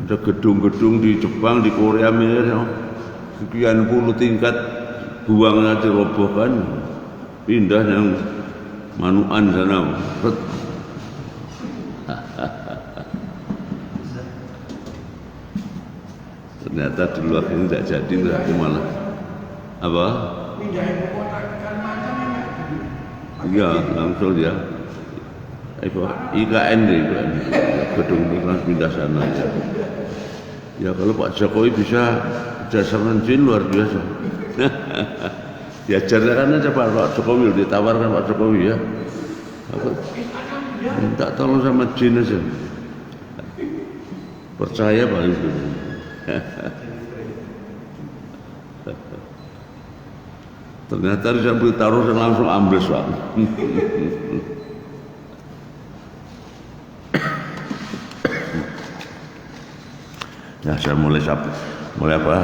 [SPEAKER 1] Ada gedung-gedung di Jepang, di Korea misalnya, sekian puluh tingkat buangnya dirobohkan, pindah yang Manuan sana. Ternyata dulu akhirnya tidak jadi, berarti malah apa?
[SPEAKER 2] Pindah ibu kota ke Kalimantan.
[SPEAKER 1] Iya, langsung ya. IKN deh, gedung itu langsung pindah sana ya. Ya kalau Pak Jokowi bisa berdasarkan jin luar biasa. Diajarkan aja Pak Jokowi, ditawarkan Pak Jokowi ya. Apa? Minta tolong sama jin aja. Percaya Pak itu. Ternyata saya beritaruh dan langsung ambles Pak. Ya saya mulai apa?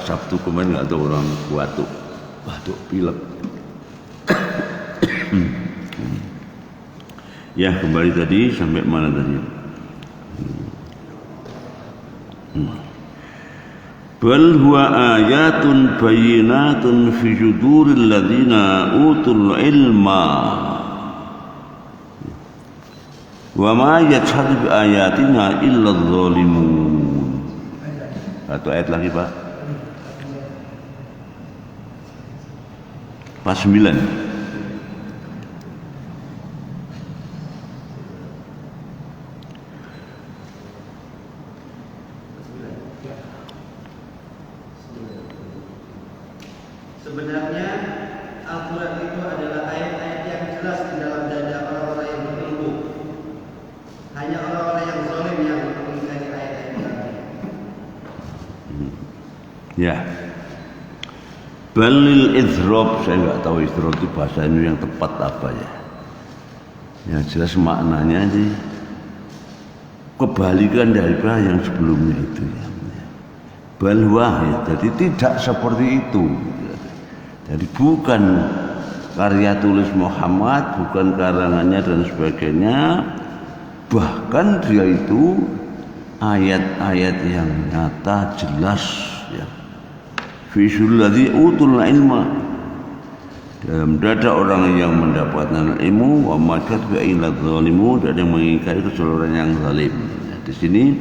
[SPEAKER 1] Sabtu kemarin nggak tahu orang batuk pilek. Ya kembali tadi sampai mana tadi? Bal huwa ayatun bayyinatun fi juduril ladzina utul ilma. Wa ma yajhadu bi ayatina illa adh-dhalimun. Satu ayat lagi Pak. Pas 9.
[SPEAKER 3] Sebenarnya Al-Quran itu adalah ayat-ayat yang jelas di dalam dada orang-orang yang berilmu. Hanya orang-orang yang zalim yang mengingkari ayat-ayat ini.
[SPEAKER 1] Ya. Balil idhrab, saya nggak tahu idhrab itu bahasa ini yang tepat apa ya. Yang jelas maknanya sih kebalikan daripada yang sebelumnya itu ya. Bal wahid, jadi tidak seperti itu. Jadi bukan karya tulis Muhammad, bukan karangannya dan sebagainya. Bahkan dia itu ayat-ayat yang nyata jelas ya. Fi sulladzi utul ilma, dalam dada orang yang mendapatkan ilmu, wa makat bi ilal zalimu, dan yang mengingkari keseluruhan yang zalim. Di sini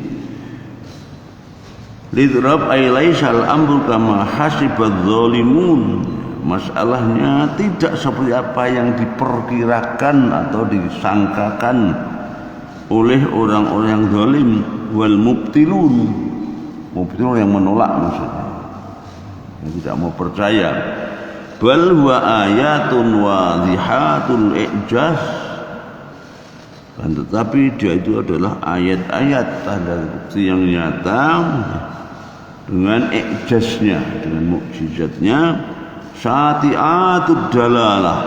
[SPEAKER 1] lidrab ay laisal amru kama hasibadz zalimun, masalahnya tidak seperti apa yang diperkirakan atau disangkakan oleh orang-orang yang zalim. Wal mubtilun, mubtilun yang menolak maksudnya, yang tidak mau percaya. Bal huwa ayatun wadhihatul i'jaz, kan tetapi dia itu adalah ayat-ayat tanda bukti yang nyata dengan i'jaznya, dengan mukjizatnya, sati'atud dalalah,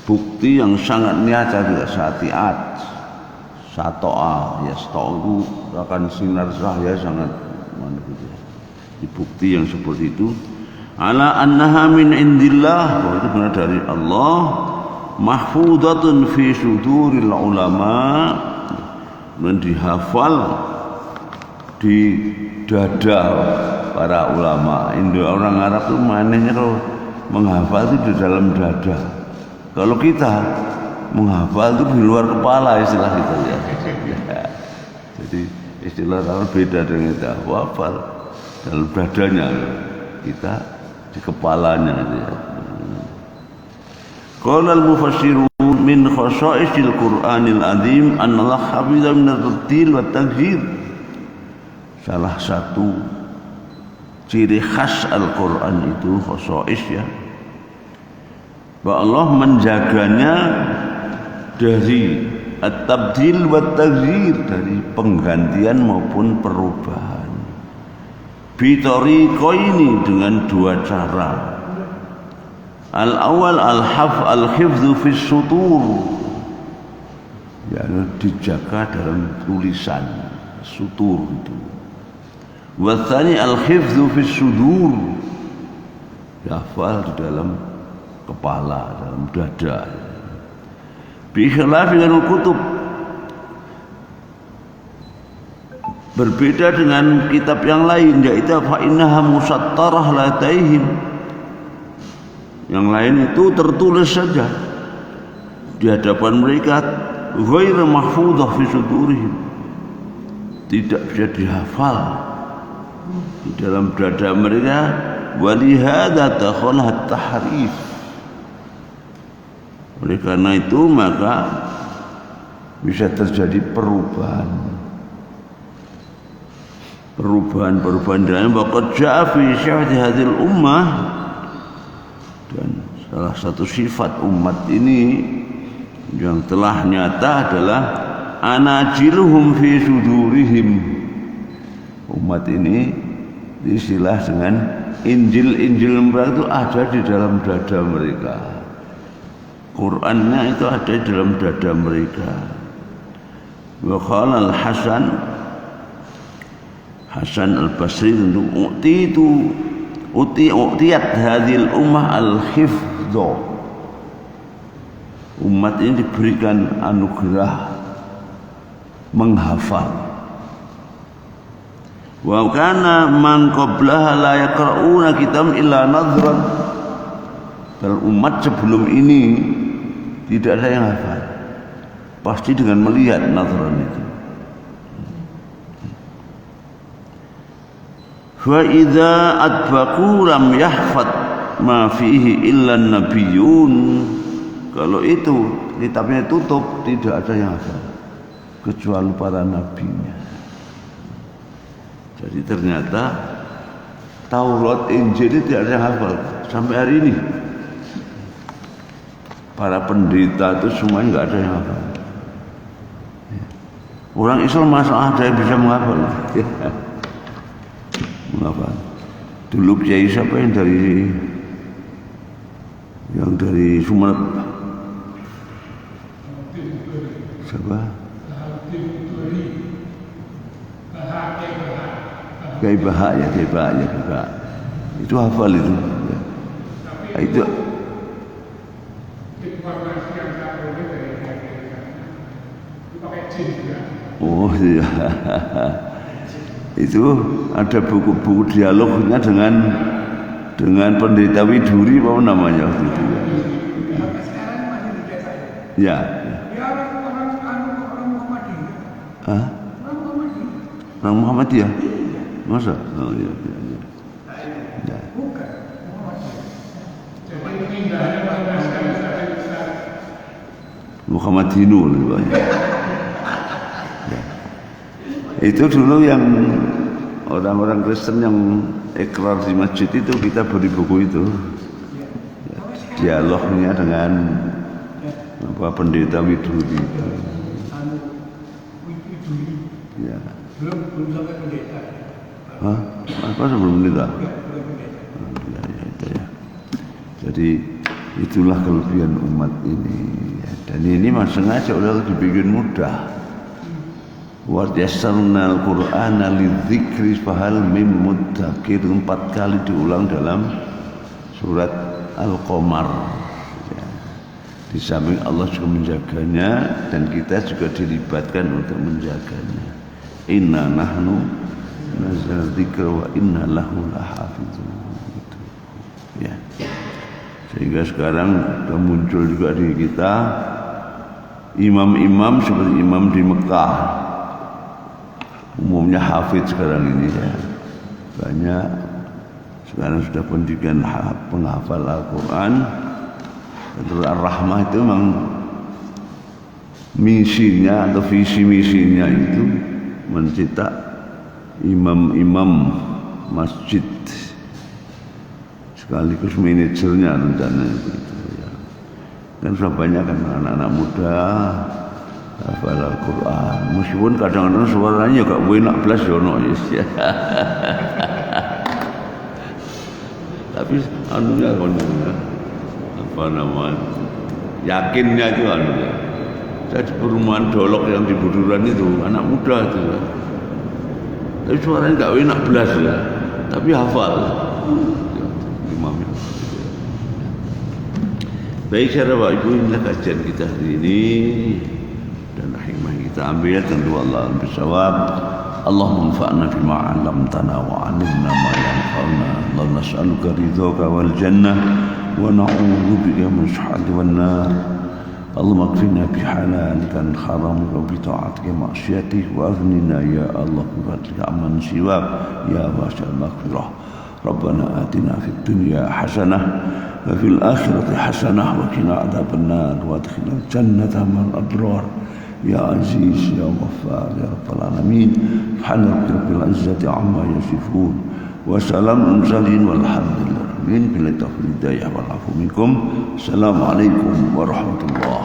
[SPEAKER 1] bukti yang sangat nyata, juga sati'at, sato'a, ya sato'a itu akan sinar cahaya sangat gitu. Di bukti yang seperti itu, ala annaha min indillah, bahwa itu benar dari Allah, mahfudatun fi suduril ulama, dan dihafal di dada para ulama. Indo orang Arab itu manehnya kalau menghafal itu di dalam dada. Kalau kita menghafal itu di luar kepala, istilah kita ya. Jadi istilah orang beda dengan kita. Hafal dalam dadanya, kita di kepalanya gitu ya. Qala al-mufassirun min khasaisil Qur'anil azim annallaha hafidha min at-tartil wa at-taghir. Salah satu ciri khas Al-Qur'an itu khasais ya, bahwa Allah menjaganya dari at-tabdil wa at-taghir, dari penggantian maupun perubahan. Bitariqaini, dengan dua cara. Al-awwal al-hifdzu fi sutur, ya, dijaga dalam tulisan sutur itu. Wa tsani al-hifdzu fi sudur, dihafal di dalam kepala, dalam dada. Bi khilafi al-kutub, berbeda dengan kitab yang lain, yaitu fa innaha musattarah lataihim, yang lain itu tertulis saja di hadapan mereka, ghair mahfudhah fi sudurihim, tidak bisa dihafal di dalam dada mereka. Walihada takhalah at-tahrif, oleh karena itu maka bisa terjadi perubahan dalam waqad ja'a fi syahdi hadhil ummah, dan salah satu sifat umat ini yang telah nyata adalah anajiluhum fi sudurihim. Umat ini diistilah dengan Injil mereka itu ada di dalam dada mereka, Qur'annya itu ada di dalam dada mereka. Wa qala Hasan al-Basri untuk utiyat hadhil ummah al-hifdho, umat ini diberikan anugerah menghafal. Wa kana man qablaha la yaqra'una kitab illa nadhran, dan umat sebelum ini tidak ada yang hafal, pasti dengan melihat nadhran itu. Fa idza adbaqu lam yahfad ma fihi illa an-nabiyyun, kalau itu kitabnya tutup, tidak ada yang hafal kecuali para nabinya. Jadi ternyata Taurat, Injil itu tidak ada yang hafal sampai hari ini. Para pendeta itu semuanya nggak ada yang hafal. Orang Islam masalah ada yang bisa menghafal. Menghafal. Dulu Kiai siapa yang dari Sumeneb? Siapa? Kiai Bahak ya. Itu hafal itu. Ya. Itu Oh iya. Itu ada buku-buku dialognya dengan pendeta Widuri apa namanya waktu itu.
[SPEAKER 2] Sekarang masih dicetak.
[SPEAKER 1] Ya.
[SPEAKER 2] Ya orang Muhammadiyah.
[SPEAKER 1] Hah?
[SPEAKER 2] Orang Muhammadiyah.
[SPEAKER 1] Orang Muhammadiyah? Masa? Oh iya. Ya.
[SPEAKER 2] Bukan Muhammadiyah.
[SPEAKER 4] Jadi pindahannya
[SPEAKER 1] Muhammad Dinu ya. Itu dulu yang orang-orang Kristen yang ikrar di masjid itu kita beri buku itu ya, dialognya dengan pendeta Widuri itu.
[SPEAKER 2] Widuri.
[SPEAKER 1] Ya.
[SPEAKER 2] Belum sampai pendeta.
[SPEAKER 1] Hah? Apa sebelum pendeta?
[SPEAKER 2] Belum pendeta.
[SPEAKER 1] Ya, itu ya. Jadi itulah kelebihan umat ini. Dan ini mas sengaja udah dibikin mudah. Wa yassarnal Qur'ana lidzikri fahal mim mudzakir, 4 kali diulang dalam surat Al-Qamar. Ya. Di samping Allah juga menjaganya dan kita juga dilibatkan untuk menjaganya. Inna nahnu nazzalna dzikra wa inna lahu lahafizun. Ya. Sehingga sekarang sudah muncul juga di kita imam-imam seperti imam di Mekah, umumnya hafid sekarang ini ya, banyak sekarang sudah pendidikan penghafal Al-Quran. Ar-Rahmah itu memang misinya atau visi misinya itu mencetak imam-imam masjid sekaligus manajernya rencananya itu ya. Kan sudah banyak kan anak-anak muda hafal Al-Quran, meskipun kadang-kadang suaranya gak enak belas jono ya. Tapi anunya apa namanya, yakinnya itu anunya. Saya di perumahan Dolok yang di Buduran itu anak muda itu ya. Tapi suaranya gak enak belas ya, tapi hafal. Baik saudara Bapak Ibu, inilah kajian kita hari ini dan hikmah kita ambil tentu Allah bersawab. Allahumma anfa'na bima 'allamtana wa 'allimna ma yanfa'una. Allahumma nas'aluka ridhaka wal jannah wa na'udzu bika min syahhati wan nar. Allahumma kfina bi halalika an haramika wa bi ta'atika ma'siyatik wa aghnina ya Allah bi fadlika amman siwak ya wasi'al maghfirah. Rabbana atina fid dunya hasanah wa fil akhirati hasanah wa qina adzabannar wa adkhilna jannata ma'al abrar ya aziz ya ghaffar ya rabbal alamin. Subhana rabbil izzati amma yasifun wa salamun mursalin walhamdulillahi rabbil alamin. Billahi taufiq hidayah wal afu minkum. Assalamualaikum warahmatullahi